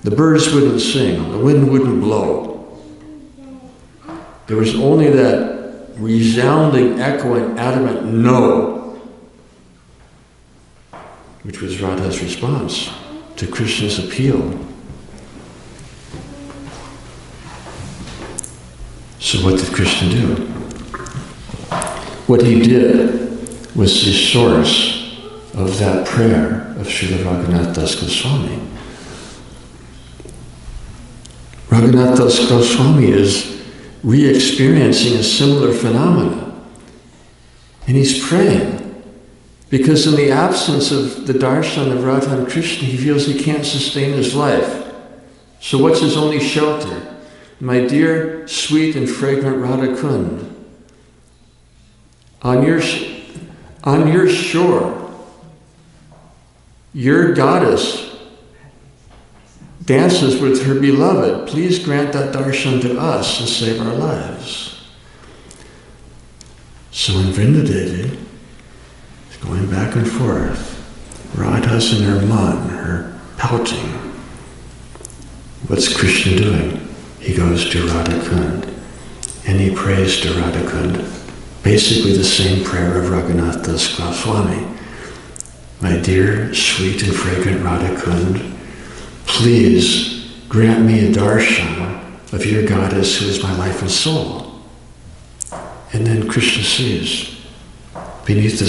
The birds wouldn't sing, the wind wouldn't blow. There was only that resounding, echoing, adamant no, which was Radha's response to Krishna's appeal. So what did Krishna do? What he did was the source of that prayer of Srila Raghunath Das Goswami. Raghunath Das Goswami is re-experiencing a similar phenomenon. And he's praying because in the absence of the darshan of Radha and Krishna, he feels he can't sustain his life. So what's his only shelter? My dear, sweet and fragrant Radha Kund, on your shore, your goddess dances with her beloved. Please grant that darshan to us and save our lives. So in Vrindadevi, going back and forth, Radha's in her man, her pouting. What's Krishna doing? He goes to Radha Kund and he prays to Radha Kund. Basically the same prayer of Raghunath Das Goswami. My dear, sweet and fragrant Radha Kund, please grant me a darshan of your goddess who is my life and soul. And then Krishna sees beneath the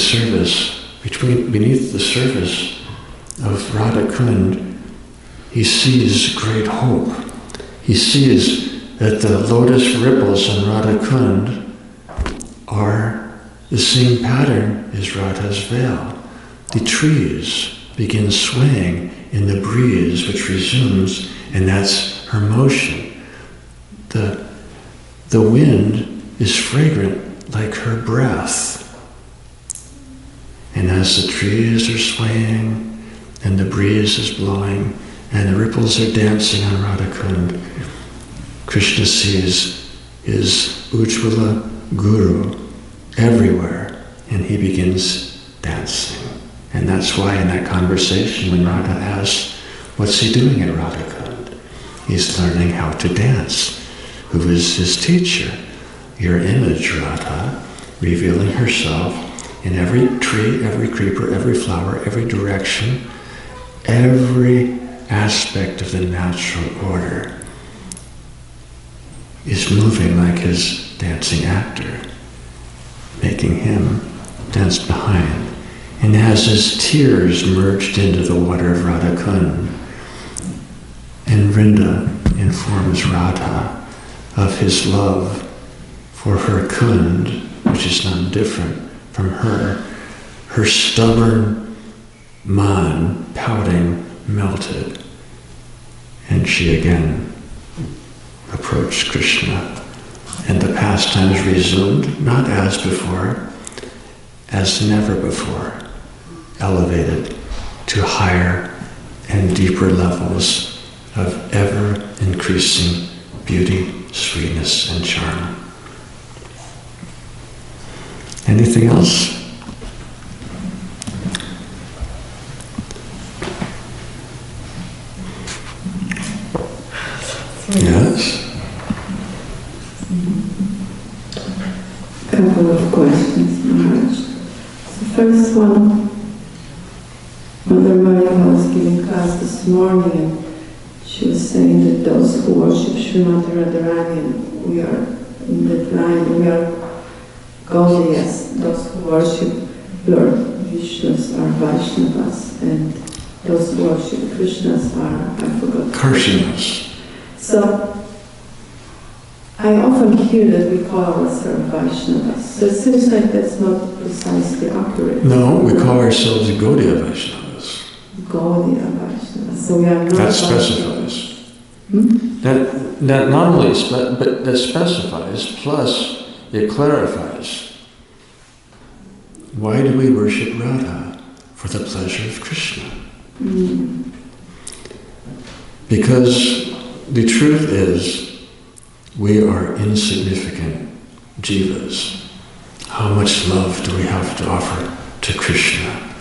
surface of Radha Kund, he sees great hope. He sees that the lotus ripples on Radha Kund are the same pattern as Radha's veil. The trees begin swaying in the breeze, which resumes, and that's her motion. The wind is fragrant like her breath. And as the trees are swaying, and the breeze is blowing, and the ripples are dancing on Radha Kund, Krishna sees his Ujjvala Guru everywhere, and he begins dancing. And that's why in that conversation when Radha asks, what's he doing at Radha Kund? He's learning how to dance. Who is his teacher? Your image, Radha, revealing herself in every tree, every creeper, every flower, every direction, every aspect of the natural order is moving like his dancing actor, making him dance behind. And as his tears merged into the water of Radha Kund, and Vrinda informs Radha of his love for her Kund, which is none different from her stubborn man, pouting, melted, and she again approached Krishna. And the pastimes resumed, not as before, as never before, elevated to higher and deeper levels of ever-increasing beauty, sweetness, and charm. Anything else? Yes? Couple of questions, Maharaj. The first one, Mother Maria was giving class this morning and she was saying that those who worship Srimati Radharani, we are in that line, we are Gaudiyas. Those who worship Lord Vishnu are Vaishnavas, and those who worship Krishnas are, I forgot. Karshinas. So, I often hear that we call ourselves Vaishnavas. So it seems like that's not precisely accurate. No, we call ourselves Gaudiya Vaishnavas. Gaudiya Vaishnavas. So we are not. That specifies. That not only, but that specifies, plus it clarifies. Why do we worship Radha? For the pleasure of Krishna. Because the truth is, we are insignificant jivas. How much love do we have to offer to Krishna?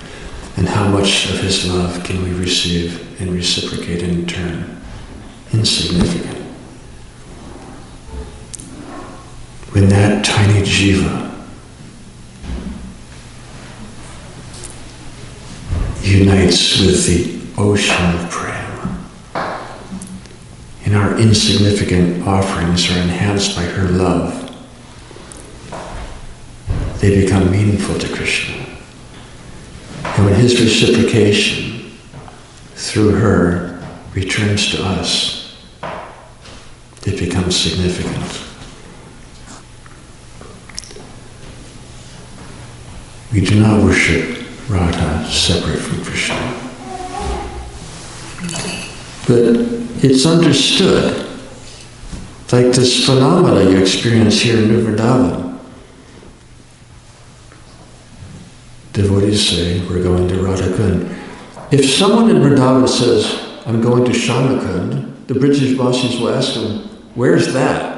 And how much of his love can we receive and reciprocate in turn? Insignificant. When that tiny jiva unites with the ocean of prema, and our insignificant offerings are enhanced by her love, they become meaningful to Krishna. And when his reciprocation through her returns to us, it becomes significant. We do not worship Radha separate from Krishna. But it's understood, like this phenomena you experience here in Vrindaban. Devotees say, we're going to Radha Kund. If someone in Vrindaban says, I'm going to Shamakund, the British Vasis will ask him, where's that?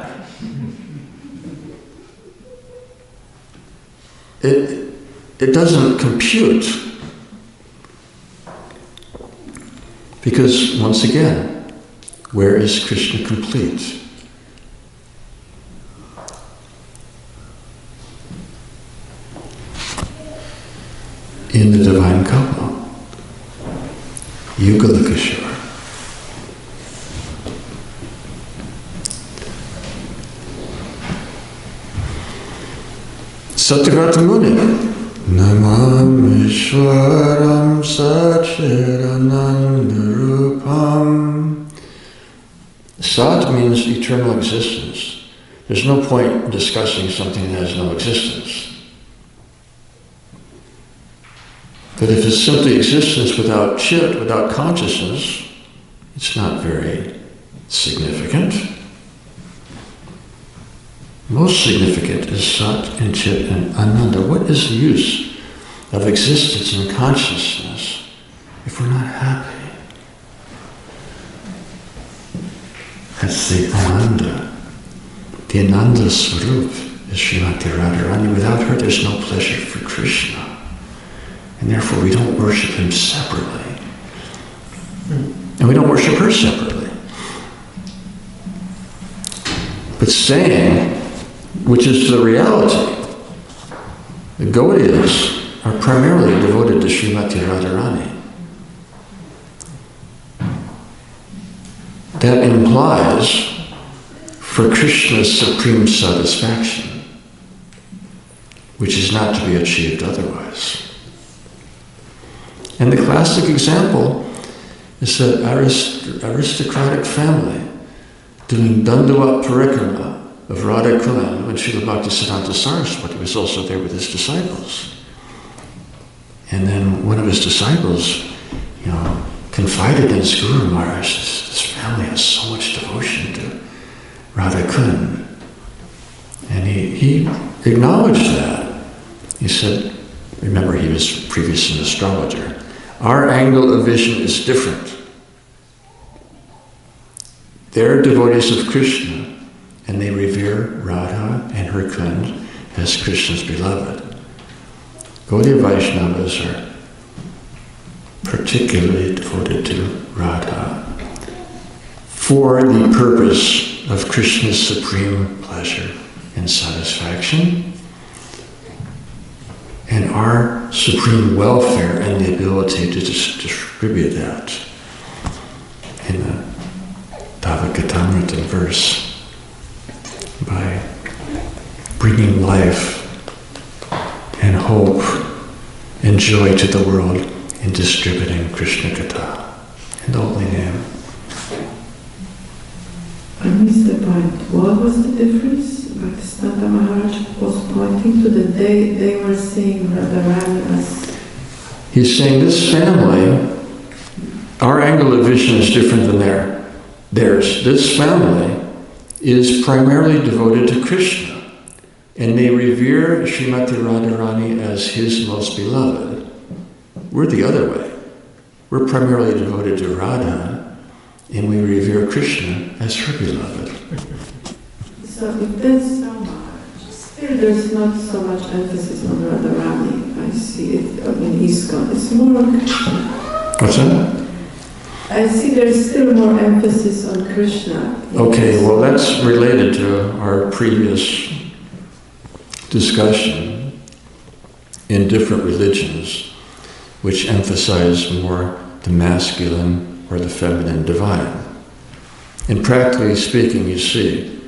It doesn't compute. Because, once again, where is Krishna complete? In the divine couple, Yugala Kishore. Satyavrata Muni. Namam Ishwaram Satchidananda Rupam. Sat means eternal existence. There's no point discussing something that has no existence. But if it's simply existence without chit, without consciousness, it's not very significant. Most significant is Sat and Chit and Ananda. What is the use of existence and consciousness if we're not happy? That's the Ananda. The Ananda Swarup is Srimati Radharani. Without her, there's no pleasure for Krishna. And therefore, we don't worship him separately. And we don't worship her separately. But saying, which is the reality, the Gaudiyas are primarily devoted to Srimati Radharani. That implies for Krishna's supreme satisfaction, which is not to be achieved otherwise. And the classic example is that aristocratic family doing Dandavat Parikrama of Radha Kund when Srila Bhaktisiddhanta Saraswati was also there with his disciples. And then one of his disciples, confided in his Guru Maharaj, this family has so much devotion to Radha Kund. And he acknowledged that. He said, remember he was previously an astrologer, our angle of vision is different. They're devotees of Krishna, and they revere Radha and her Kund as Krishna's beloved. Gaudiya Vaishnavas are particularly devoted to Radha for the purpose of Krishna's supreme pleasure and satisfaction, and our supreme welfare and the ability to distribute that in the Bhagavatamrita verse by bringing life and hope and joy to the world in distributing Krishna Katha in the holy name. I missed the point. What was the difference? Bhaktisiddhanta Maharaj was pointing to the day they were seeing Radharani as... He's saying this family, our angle of vision is different than theirs. This family is primarily devoted to Krishna, and they revere Srimati Radharani as his most beloved. We're the other way. We're primarily devoted to Radha, and we revere Krishna as her beloved. So if there's so much, still there's not so much emphasis on Radharani. I see it in ISKCON. It's more... What's that? I see there's still more emphasis on Krishna. Okay, well that's related to our previous discussion in different religions, which emphasize more the masculine or the feminine divine. And practically speaking, you see,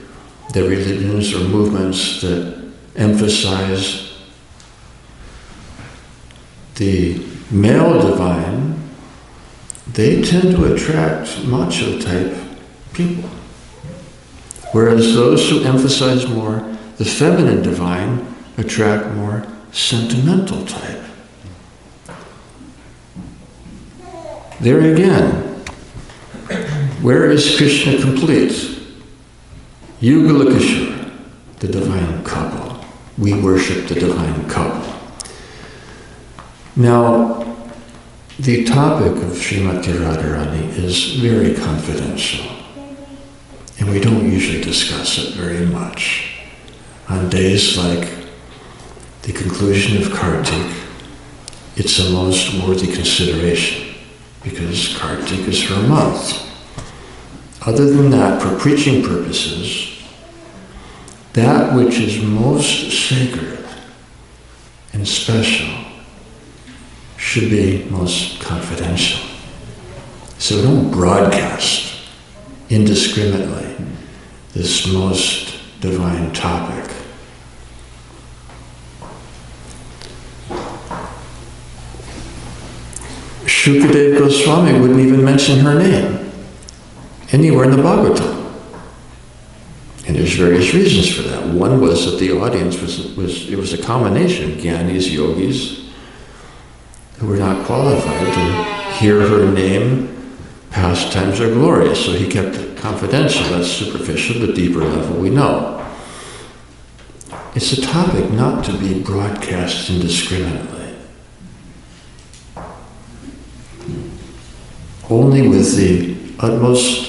the religions or movements that emphasize the male divine, they tend to attract macho-type people. Whereas those who emphasize more the feminine divine attract more sentimental type. There again, where is Krishna complete? Yugala Kishore, the divine couple. We worship the divine couple. Now, the topic of Srimati Radharani is very confidential, and we don't usually discuss it very much. On days like the conclusion of Kartik, it's a most worthy consideration, because Kartik is her month. Other than that, for preaching purposes, that which is most sacred and special should be most confidential. So don't broadcast indiscriminately this most divine topic. Shukadeva Goswami wouldn't even mention her name anywhere in the Bhagavatam. And there's various reasons for that. One was that the audience was a combination of Gyanis, yogis, who were not qualified to hear her name, pastimes or glorious. So he kept it confidential. That's superficial. The deeper level we know. It's a topic not to be broadcast indiscriminately. Only with the utmost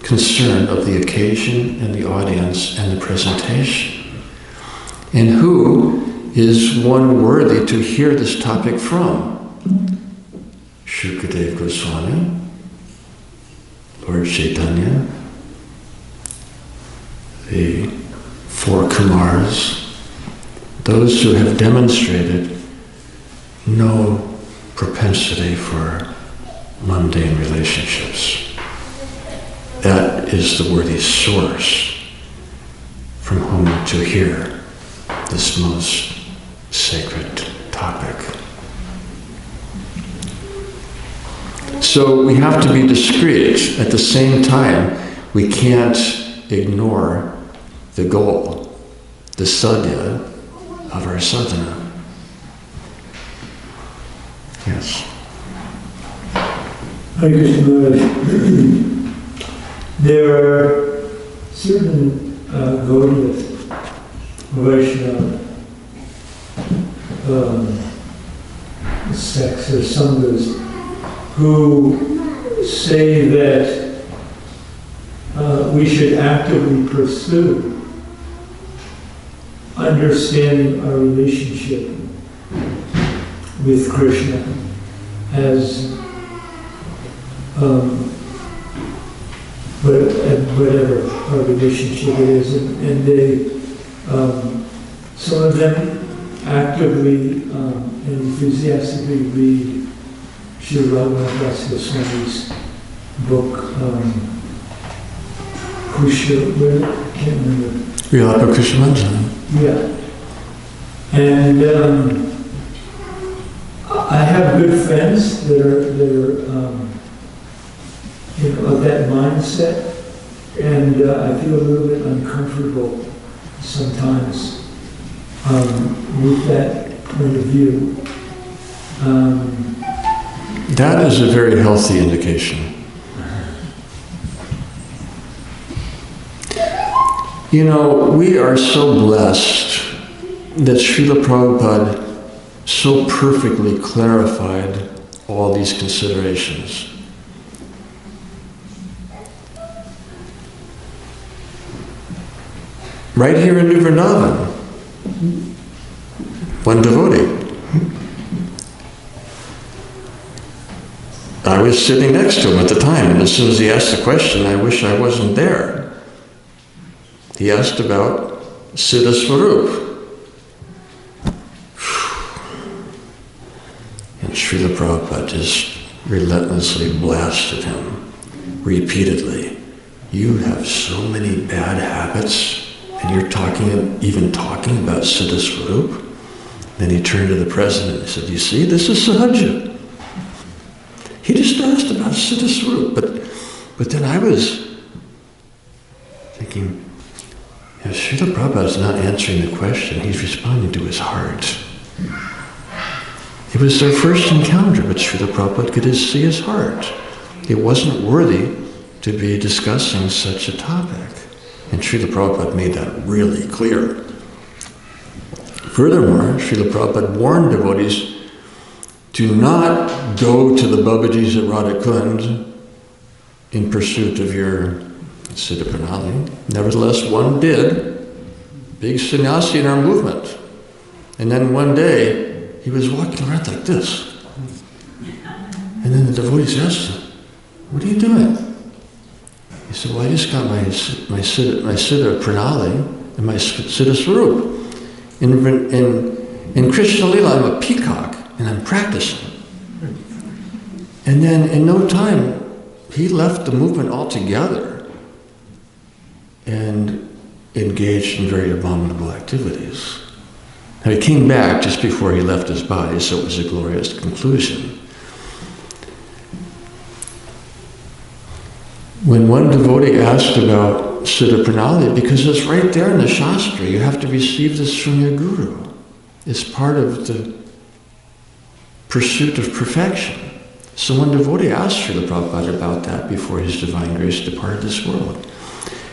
concern of the occasion and the audience and the presentation. And who is one worthy to hear this topic from? Shukadeva Goswami, Lord Chaitanya, the four Kumars, those who have demonstrated no propensity for mundane relationships. That is the worthy source from whom to hear this most sacred topic. So we have to be discreet. At the same time, we can't ignore the goal, the sadhya of our sadhana. Yes. Hare Krishna. There are certain Gaudiya Vaishnava sects or sanghas who say that we should actively pursue understanding our relationship with Krishna as whatever our relationship is, and they, some of them actively and enthusiastically read Srila Varsana Swami's book, Krishna, I can't remember. Vilapa Krishnamandana. Yeah. And I have good friends that are of that mindset, and I feel a little bit uncomfortable sometimes with that point of view. That is a very healthy indication. You know, we are so blessed that Srila Prabhupada so perfectly clarified all these considerations. Right here in Vrindaban, one devotee. I was sitting next to him at the time, and as soon as he asked the question, I wish I wasn't there. He asked about Siddha Swarup. And Srila Prabhupada just relentlessly blasted him repeatedly. You have so many bad habits, and you're even talking about Siddha Swarup? Then he turned to the president and said, you see, this is Sahaja. He just asked about Siddha Swarup, but then I was thinking, Srila Prabhupada is not answering the question, he's responding to his heart. It was their first encounter, but Srila Prabhupada could see his heart. It wasn't worthy to be discussing such a topic. And Srila Prabhupada made that really clear. Furthermore, Srila Prabhupada warned devotees, do not go to the Babajis at Radhakund in pursuit of your Siddha Pranali. Nevertheless, one did, big sannyasi in our movement. And then one day, he was walking around like this. And then the devotees asked him, what are you doing? He said, well, I just got my Siddha Pranali and my Siddha Swarup. In Krishna Lila, I'm a peacock, and I'm practicing. And then in no time, he left the movement altogether and engaged in very abominable activities. Now, he came back just before he left his body, so it was a glorious conclusion. When one devotee asked about Siddha Pranali, because it's right there in the Shastra, you have to receive this from your guru. It's part of the pursuit of perfection. So one devotee asked Srila Prabhupada about that before his divine grace departed this world.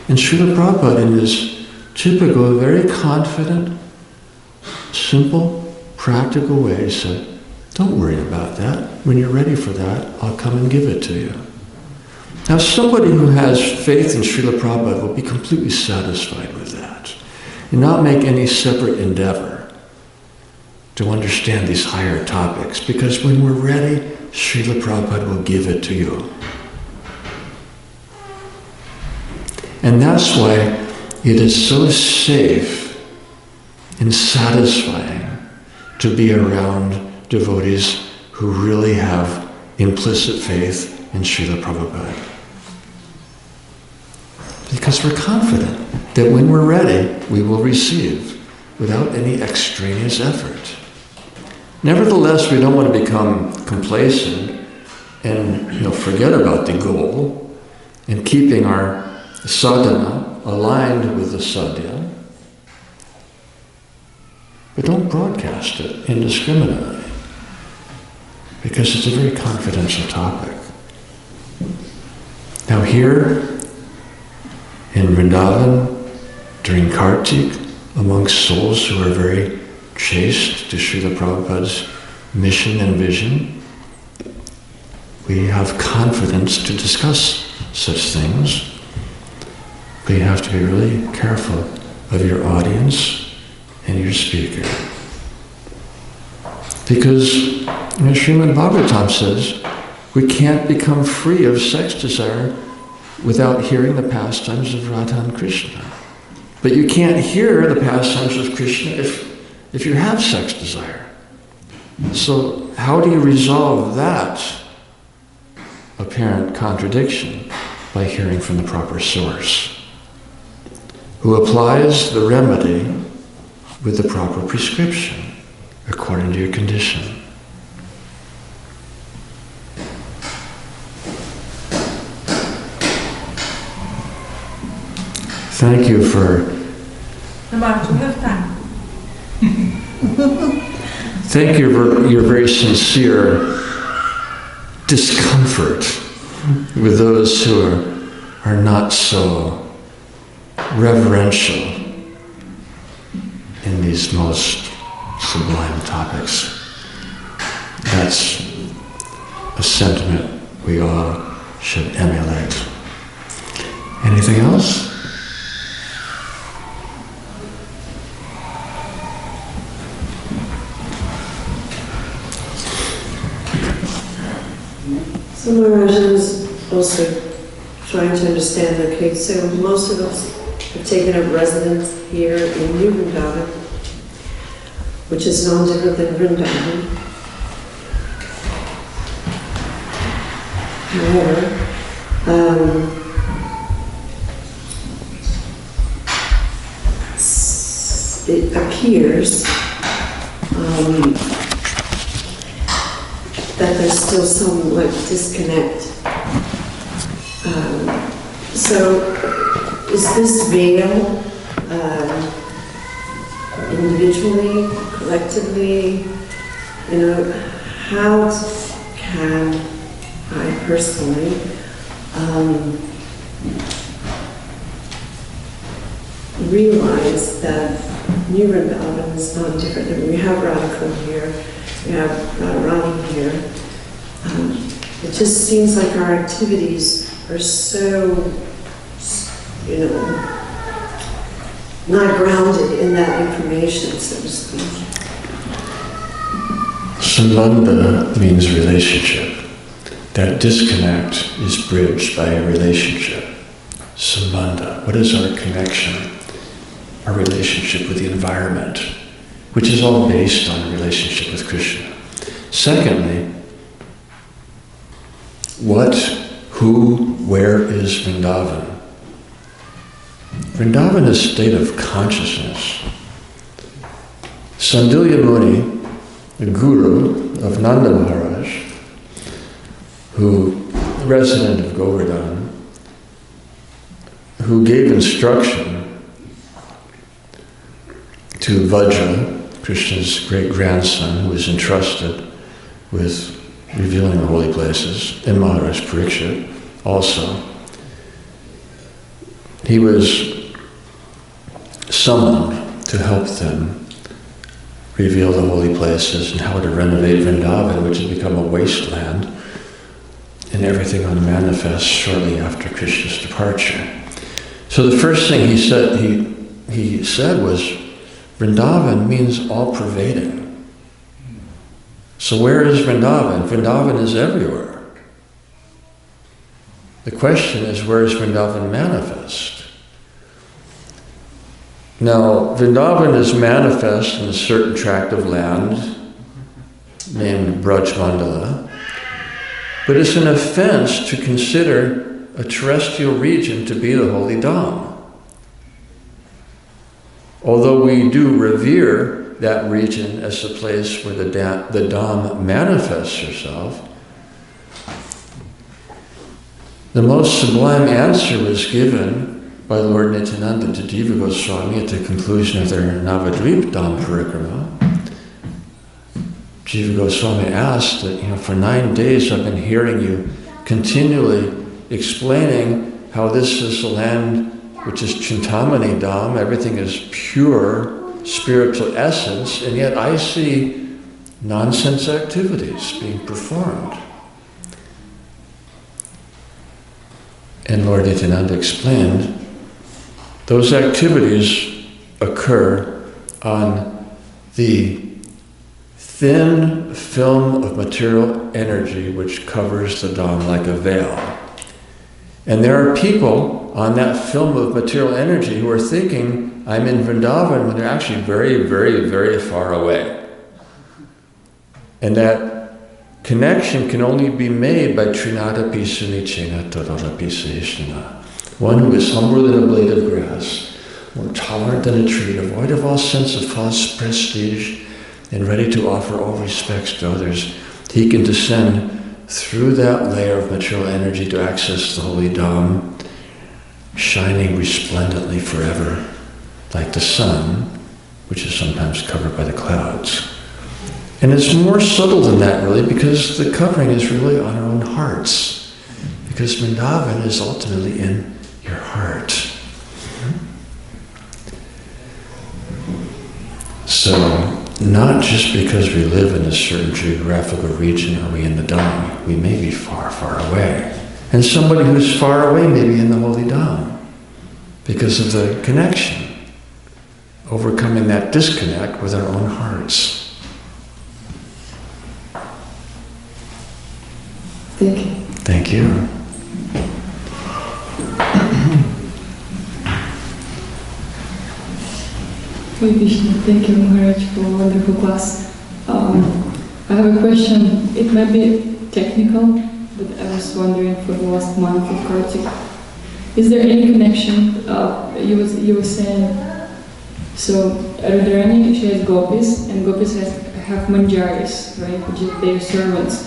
And Srila Prabhupada, in his typical, very confident, simple, practical way, said, don't worry about that. When you're ready for that, I'll come and give it to you. Now, somebody who has faith in Srila Prabhupada will be completely satisfied with that and not make any separate endeavor to understand these higher topics, because when we're ready, Srila Prabhupada will give it to you. And that's why it is so safe and satisfying to be around devotees who really have implicit faith in Srila Prabhupada. Because we're confident that when we're ready, we will receive without any extraneous effort. Nevertheless, we don't want to become complacent and forget about the goal and keeping our sadhana aligned with the sadhya. But don't broadcast it indiscriminately, because it's a very confidential topic. Now here in Vrindaban, during Kartik, amongst souls who are very chaste to Srila Prabhupada's mission and vision, we have confidence to discuss such things. But you have to be really careful of your audience and your speaker. Because Srimad Bhagavatam says we can't become free of sex desire without hearing the pastimes of Radha and Krishna. But you can't hear the pastimes of Krishna if you have sex desire. So how do you resolve that apparent contradiction? By hearing from the proper source, who applies the remedy with the proper prescription according to your condition. Thank you for thank you for your very sincere discomfort with those who are not so reverential in these most sublime topics. That's a sentiment we all should emulate. Anything else? So Maharaj, I was also trying to understand, okay, so most of us have taken up residence here in New Vrindaban, which is no different than Vrindaban. However, it appears that there's still some disconnect. So is this veil individually, collectively, how can I personally realize that New Vrindaban is not different? We have Radhakund here, we have Radharani here. It just seems like our activities are so, not grounded in that information, so to speak. Sambandha means relationship. That disconnect is bridged by a relationship. Sambandha, what is our connection? Our relationship with the environment, which is all based on a relationship with Krishna. Secondly, what, who, where is Vrindavan? Vrindavan is a state of consciousness. Sandilya Muni, the guru of Nanda Maharaj, who, resident of Govardhan, who gave instruction to Vajra, Krishna's great grandson, who was entrusted with revealing the holy places, and Maharaj Parikshit also. He was summoned to help them reveal the holy places and how to renovate Vrindavan, which had become a wasteland, and everything unmanifest shortly after Krishna's departure. So the first thing he said was, Vrindavan means all-pervading. So where is Vrindavan? Vrindavan is everywhere. The question is, where is Vrindavan manifest? Now, Vrindavan is manifest in a certain tract of land named Braj Mandala, but it's an offense to consider a terrestrial region to be the holy Dham. Although we do revere that region as the place where the Dham manifests herself, the most sublime answer was given by Lord Nityananda to Jiva Goswami at the conclusion of their Navadvip Dham Parikrama. Jiva Goswami asked that, for 9 days I've been hearing you continually explaining how this is a land which is Chintamani Dham, everything is pure spiritual essence, and yet I see nonsense activities being performed. And Lord Nityananda explained, those activities occur on the thin film of material energy which covers the Dham like a veil. And there are people on that film of material energy who are thinking, I'm in Vrindavan, when they're actually very, very, very far away. And that connection can only be made by Trinadapi Sunichena Tadarapi Sahishna. One who is humbler than a blade of grass, more tolerant than a tree, devoid of all sense of false prestige, and ready to offer all respects to others. He can descend through that layer of material energy to access the holy Dham shining resplendently forever, like the sun, which is sometimes covered by the clouds. And it's more subtle than that, really, because the covering is really on our own hearts. Because Vrindavan is ultimately in your heart. So, not just because we live in a certain geographical region are we in the Dham. We may be far, far away. And somebody who's far away may be in the Holy Dham because of the connection, overcoming that disconnect with our own hearts. Thank you. Thank you. Hare Krishna. Thank you, Maharaj, for a wonderful class. I have a question. It might be technical, but I was wondering for the last month of Kartik. Is there any connection? You were saying, so Radharani, she has gopis, and gopis have manjaris, right, which is their servants.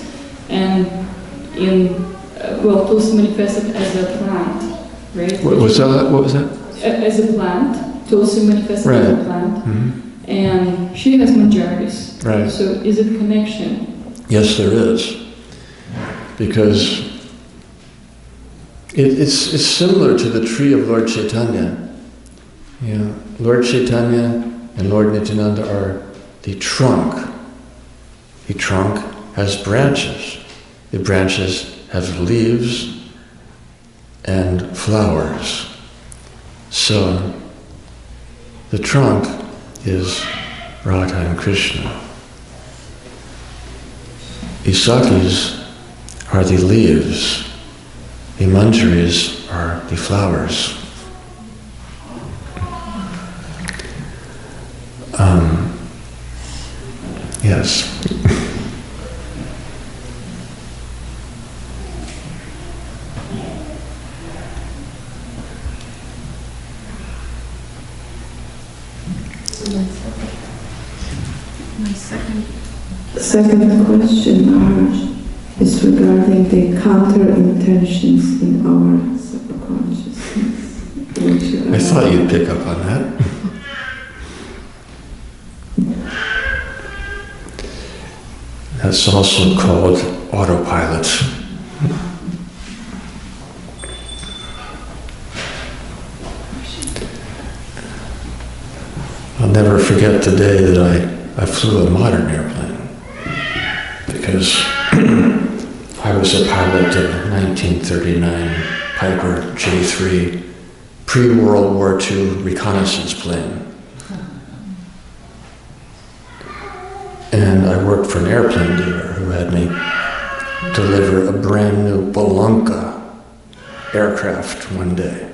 And Tulsi manifested as a plant, right? What was that? As a plant. Tulsi manifested as a plant. Mm-hmm. And she has manjaris. Right. So is it connection? Yes, there is. Because it's similar to the tree of Lord Chaitanya. You know, Lord Chaitanya and Lord Nityananda are the trunk. The trunk has branches. The branches have leaves and flowers. So the trunk is Radha and Krishna. The sakis are the leaves. The manjaris are the flowers. Yes. Second question, Maharaj, is regarding the counter-intentions in our subconsciousness. I thought you'd pick up on that. That's also called autopilot. I'll never forget the day that I flew a modern airplane, because I was a pilot of a 1939 Piper J3 pre-World War II reconnaissance plane. And I worked for an airplane dealer who had me deliver a brand new Belanca aircraft one day.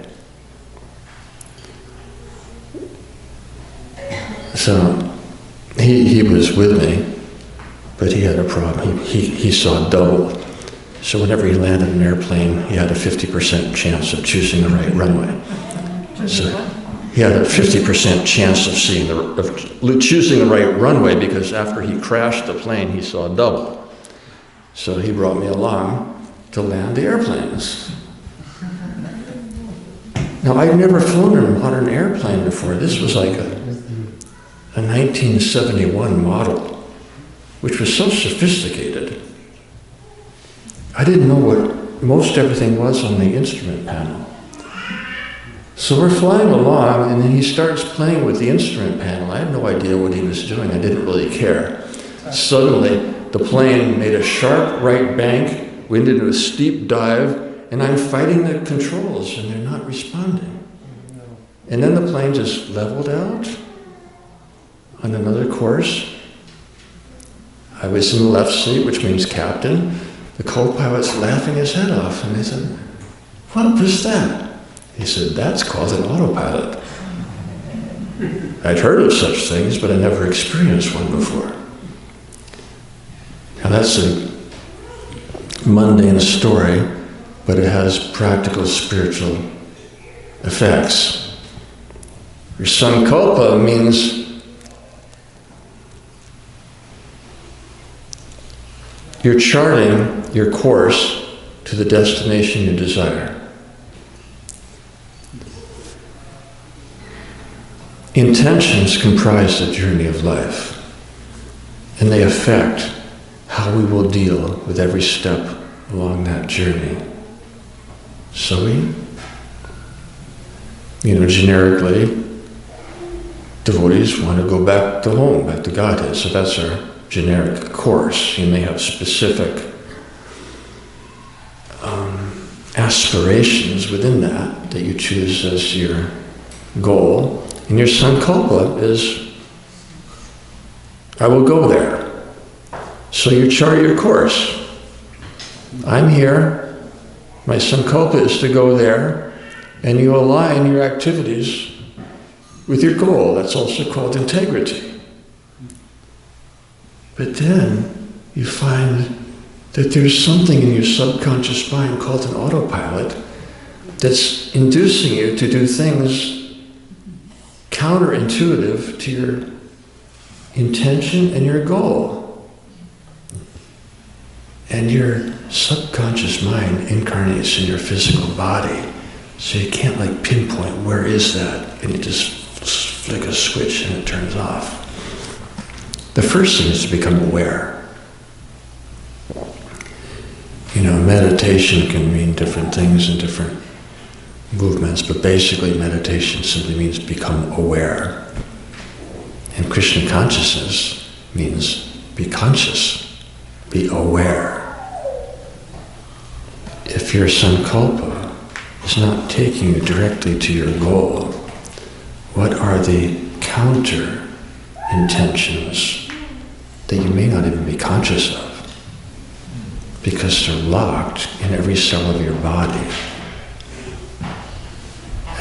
So he was with me, but he had a problem. He saw double. So whenever he landed an airplane, he had a 50% chance of choosing the right runway. So he had a 50% chance of choosing the right runway, because after he crashed the plane, he saw double. So he brought me along to land the airplanes. Now, I'd never flown a modern airplane before. This was like a 1971 model, which was so sophisticated. I didn't know what most everything was on the instrument panel. So we're flying along, and then he starts playing with the instrument panel. I had no idea what he was doing. I didn't really care. Suddenly, the plane made a sharp right bank, went into a steep dive, and I'm fighting the controls, and they're not responding. And then the plane just leveled out on another course. I was in the left seat, which means captain. The co-pilot's laughing his head off, and they said, "What was that?" He said, "That's called an autopilot." I'd heard of such things, but I never experienced one before. Now that's a mundane story, but it has practical spiritual effects. Your sankalpa means you're charting your course to the destination you desire. Intentions comprise the journey of life, and they affect how we will deal with every step along that journey. So generically, devotees want to go back to home, back to Godhead, so that's our generic course. You may have specific aspirations within that you choose as your goal. And your sankalpa is, I will go there. So you chart your course. I'm here. My sankalpa is to go there. And you align your activities with your goal. That's also called integrity. But then you find that there's something in your subconscious mind called an autopilot that's inducing you to do things counterintuitive to your intention and your goal. And your subconscious mind incarnates in your physical body. So you can't pinpoint where is that, and you just flick a switch and it turns off. The first thing is to become aware. Meditation can mean different things in different movements, but basically meditation simply means become aware. And Krishna consciousness means be conscious, be aware. If your sankalpa is not taking you directly to your goal, what are the counter intentions that you may not even be conscious of? Because they're locked in every cell of your body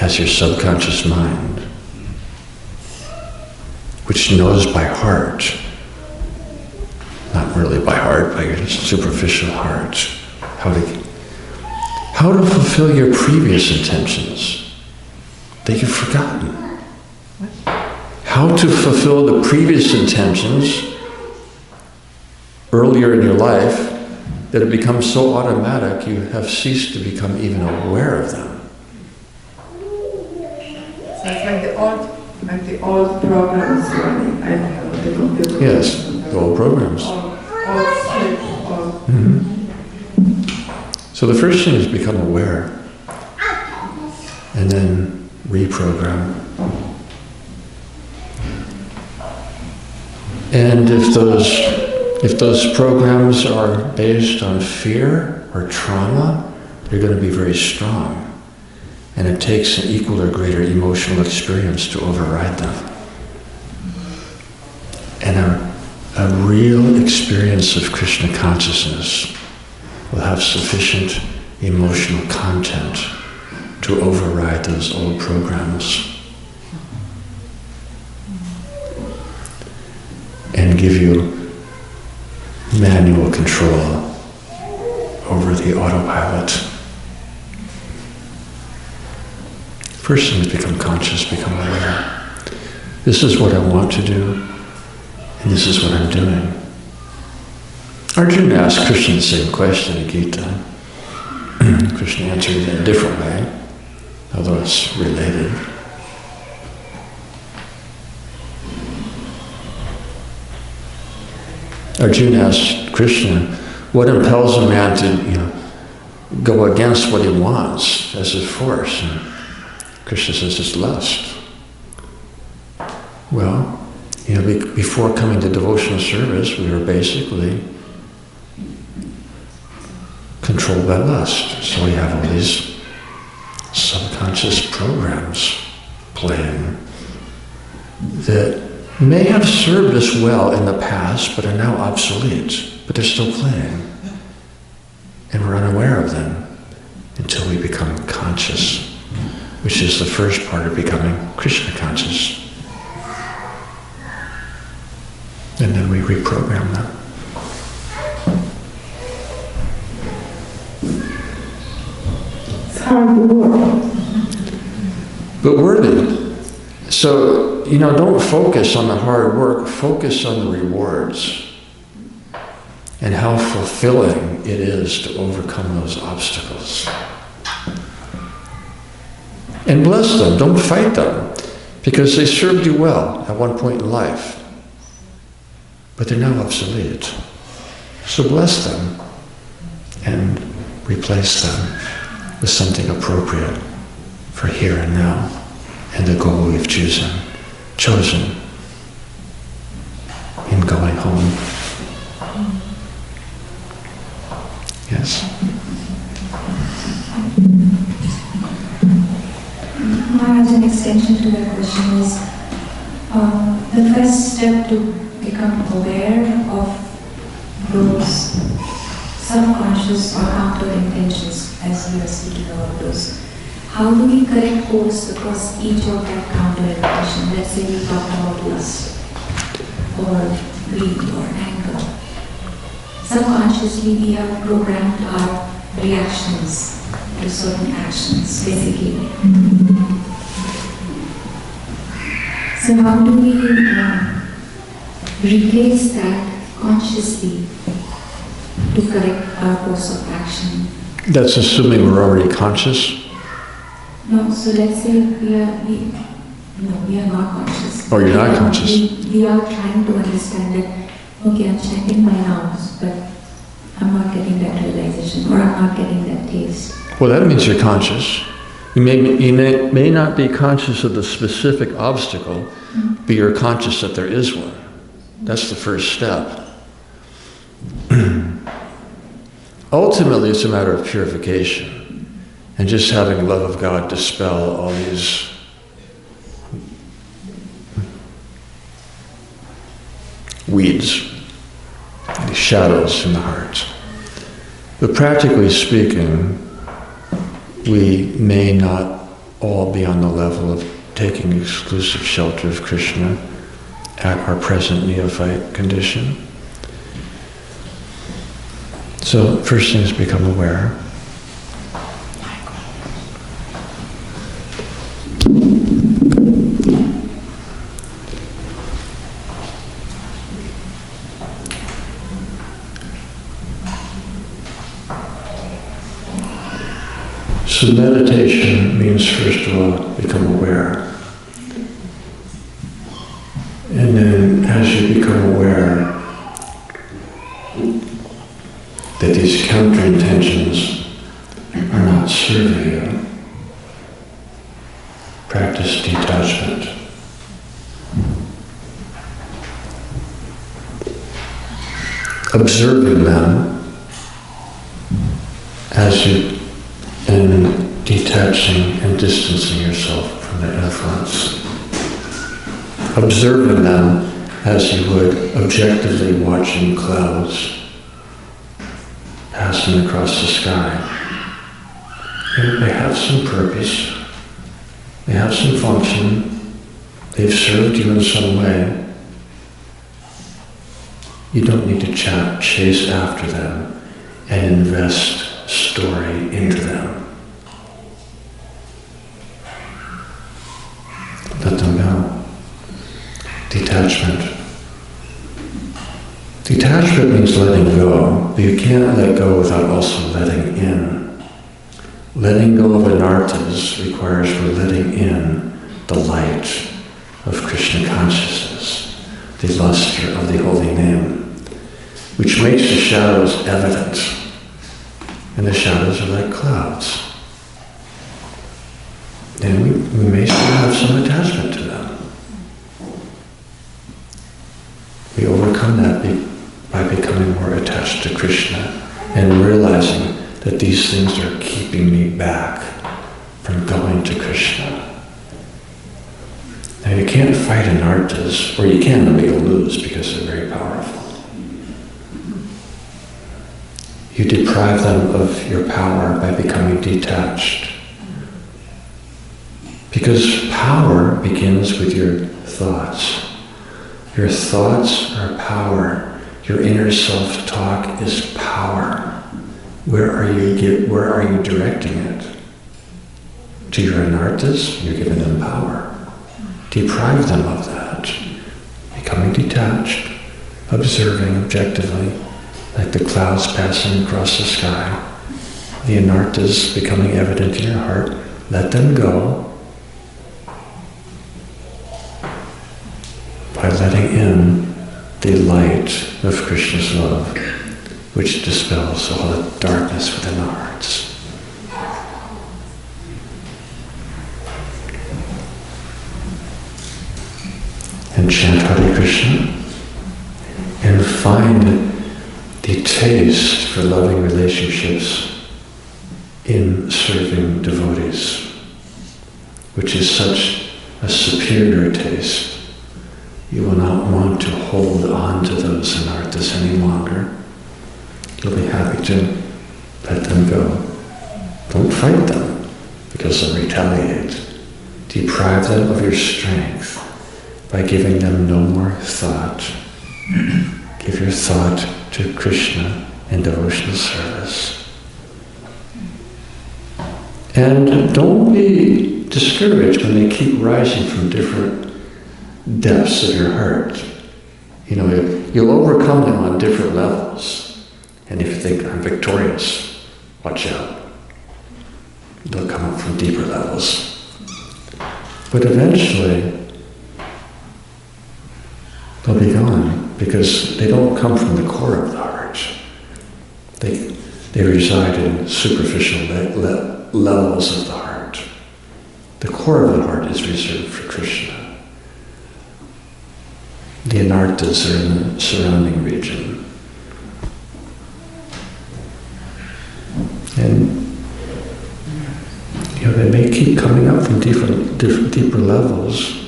as your subconscious mind, which knows by heart, not really by heart, by your superficial heart, how to fulfill your previous intentions that you've forgotten. How to fulfill the previous intentions earlier in your life that have become so automatic you have ceased to become even aware of them. So it's like the old programs running. I don't know, the computer. Yes, the old programs. So the first thing is become aware, and then reprogram. And if those programs are based on fear or trauma, they're going to be very strong. And it takes an equal or greater emotional experience to override them. And a real experience of Krishna consciousness will have sufficient emotional content to override those old programs and give you manual control over the autopilot. First thing is become conscious, become aware. This is what I want to do, and this is what I'm doing. Arjuna asked Krishna the same question in Gita. Krishna answered it in a different way, although it's related. Arjuna asked Krishna, what impels a man to, go against what he wants as his force? And Krishna says it's lust. Well, before coming to devotional service, we were basically controlled by lust. So we have all these subconscious programs playing that may have served us well in the past, but are now obsolete, but they're still playing. And we're unaware of them until we become conscious, which is the first part of becoming Krishna conscious. And then we reprogram them. It's hard work. But worthy. So, don't focus on the hard work, focus on the rewards and how fulfilling it is to overcome those obstacles. And bless them, don't fight them. because they served you well at one point in life, but they're now obsolete. So bless them and replace them with something appropriate for here and now and the goal we've chosen in going home. Yes? Maharaj, an extension to that question is the first step to become aware of those subconscious or counter intentions, as you are speaking about those. How do we correct course across each of that counter intention? Let's say we talked about lust or greed or anger. Subconsciously we have programmed our reactions to certain actions, basically. So how do we replace that consciously to correct our course of action? That's assuming we're already conscious? No, so let's say we are not conscious. Oh, you're not conscious? We are trying to understand that, okay, I'm checking my nouns, but I'm not getting that realization, or I'm not getting that taste. Well, that means you're conscious. You may not be conscious of the specific obstacle, but you're conscious that there is one. That's the first step. Ultimately, it's a matter of purification and just having love of God dispel all these weeds, these shadows in the heart. But practically speaking, we may not all be on the level of taking exclusive shelter of Krishna at our present neophyte condition. So first thing is become aware. So meditation means, first of all, become aware. And then as you become aware that these counter-intentions are not serving you, practice detachment. Observing them as you and detaching and distancing yourself from their influence. Observing them as you would objectively watching clouds passing across the sky. And they have some purpose, they have some function, they've served you in some way. You don't need to chase after them and invest story into them. Let them go. Detachment. Detachment means letting go, but you can't let go without also letting in. Letting go of anarthas requires we're letting in the light of Krishna consciousness, the luster of the holy name, which makes the shadows evident. And the shadows are like clouds. And we may still have some attachment to them. We overcome that by becoming more attached to Krishna and realizing that these things are keeping me back from going to Krishna. Now you can't fight anarthas, or you can, but you'll lose because they're very powerful. You deprive them of your power by becoming detached. Because power begins with your thoughts. Your thoughts are power. Your inner self-talk is power. Where are you directing it? To your anarthas, you're giving them power. Deprive them of that. Becoming detached, observing objectively, like the clouds passing across the sky, the anarthas becoming evident in your heart, let them go. letting in the light of Krishna's love, which dispels all the darkness within our hearts. And chant Hare Krishna and find the taste for loving relationships in serving devotees, which is such a superior taste. You will not want to hold on to those anarthas any longer. You'll be happy to let them go. Don't fight them, because they'll retaliate. Deprive them of your strength by giving them no more thought. Give your thought to Krishna in devotional service. And don't be discouraged when they keep rising from different depths of your heart. You know, you'll overcome them on different levels. And if you think, I'm victorious, watch out. They'll come up from deeper levels. But eventually, they'll be gone, because they don't come from the core of the heart. They reside in superficial levels of the heart. The core of the heart is reserved for Krishna. The anarthas are in the surrounding region. And you know, they may keep coming up from different deeper levels.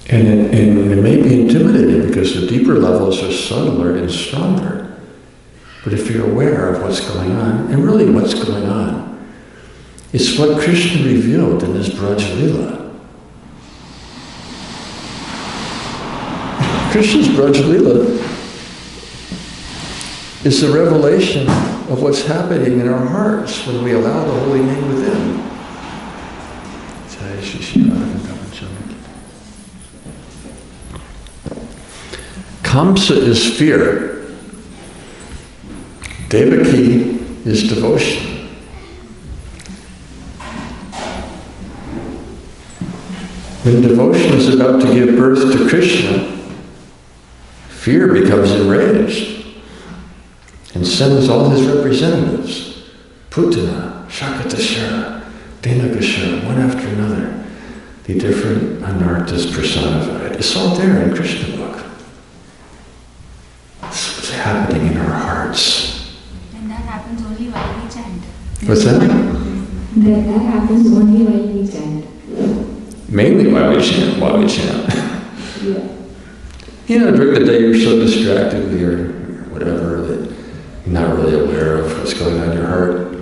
And it may be intimidating because the deeper levels are subtler and stronger. But if you're aware of what's going on, and really what's going on, it's what Krishna revealed in his Braj Lila. Krishna's Braj Lila is the revelation of what's happening in our hearts when we allow the holy name within. Kamsa is fear. Devaki is devotion. When devotion is about to give birth to Krishna, fear becomes enraged and sends all his representatives, Putana, Shakatashara, Denagashara, one after another, the different anarthas personified. It's all there in Krishna book. It's what's happening in our hearts. And that happens only while we chant. What's that? That happens only while we chant. Mainly while we chant. Yeah. You know, during the day you're so distracted with your whatever that you're not really aware of what's going on in your heart.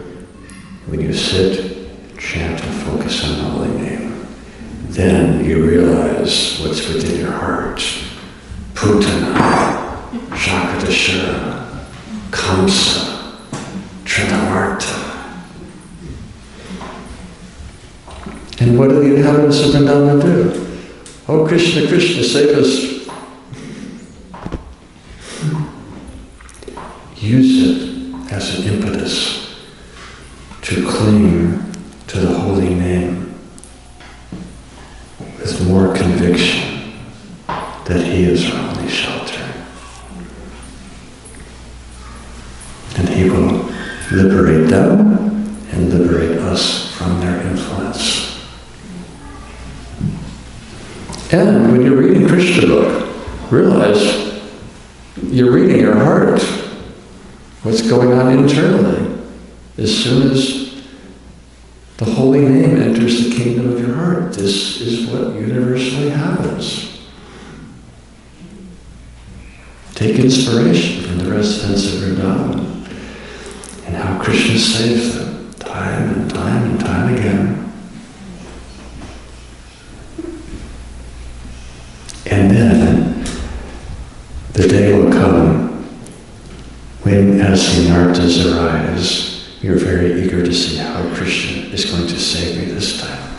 When you sit, chant, and focus on the holy name, then you realize what's within your heart. Putana, Shakatashara, Kamsa, Trinavarta. And what do the inhabitants of Vrindaban do? Oh, Krishna, Krishna, save us. Use it as an impetus to cling to the holy name with more conviction that he is our only shelter. And he will liberate them and liberate us from their influence. And when you're reading Krishna book, realize you're reading your heart. What's going on internally? As soon as the holy name enters the kingdom of your heart, this is what universally happens. Take inspiration from the residents of Vrindaban and how Krishna saves them time and time and time again. And then the day will come when, as the anarthas arise, you're very eager to see how Krishna is going to save me this time.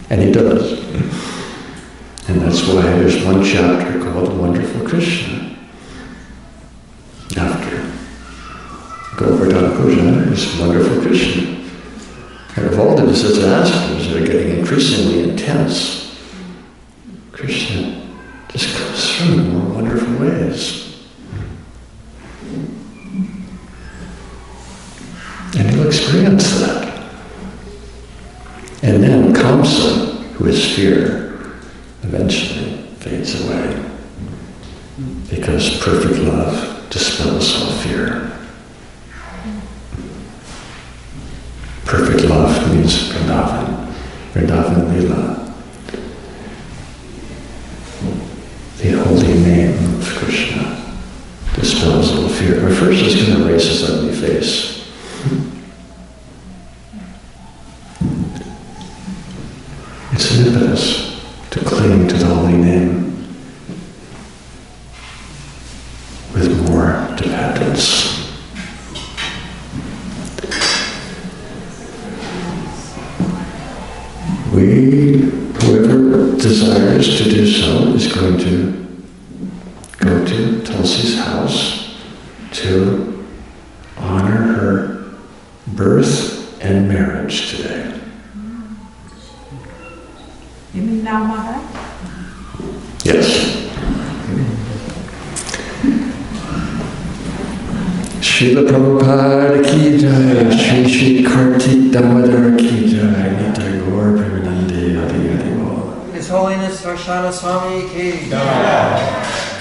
And he does. And that's why there's one chapter called Wonderful Krishna. After Govardhana Puja, there's Wonderful Krishna. And of all the disasters that are getting increasingly intense, Krishna And he'll experience that. And then Kamsa, who is fear, eventually fades away. Because perfect love dispels all fear. Perfect love means Vrindavan. Vrindavan Lila. The holy name of Krishna dispels all fear. But first he's going to raise his ugly face. It's an impetus to cling to the holy name with more dependence. Whoever desires to do so is going to go to Tulsi's house to honor her birth and marriage today. You mean now, Mother? Yes. Srila Prabhupada ki jai, Shri Shri Kartik Damodar ki jai, Nitai Gaur Premanande Adi Adi Bol. His Holiness Varsana Swami ki jai.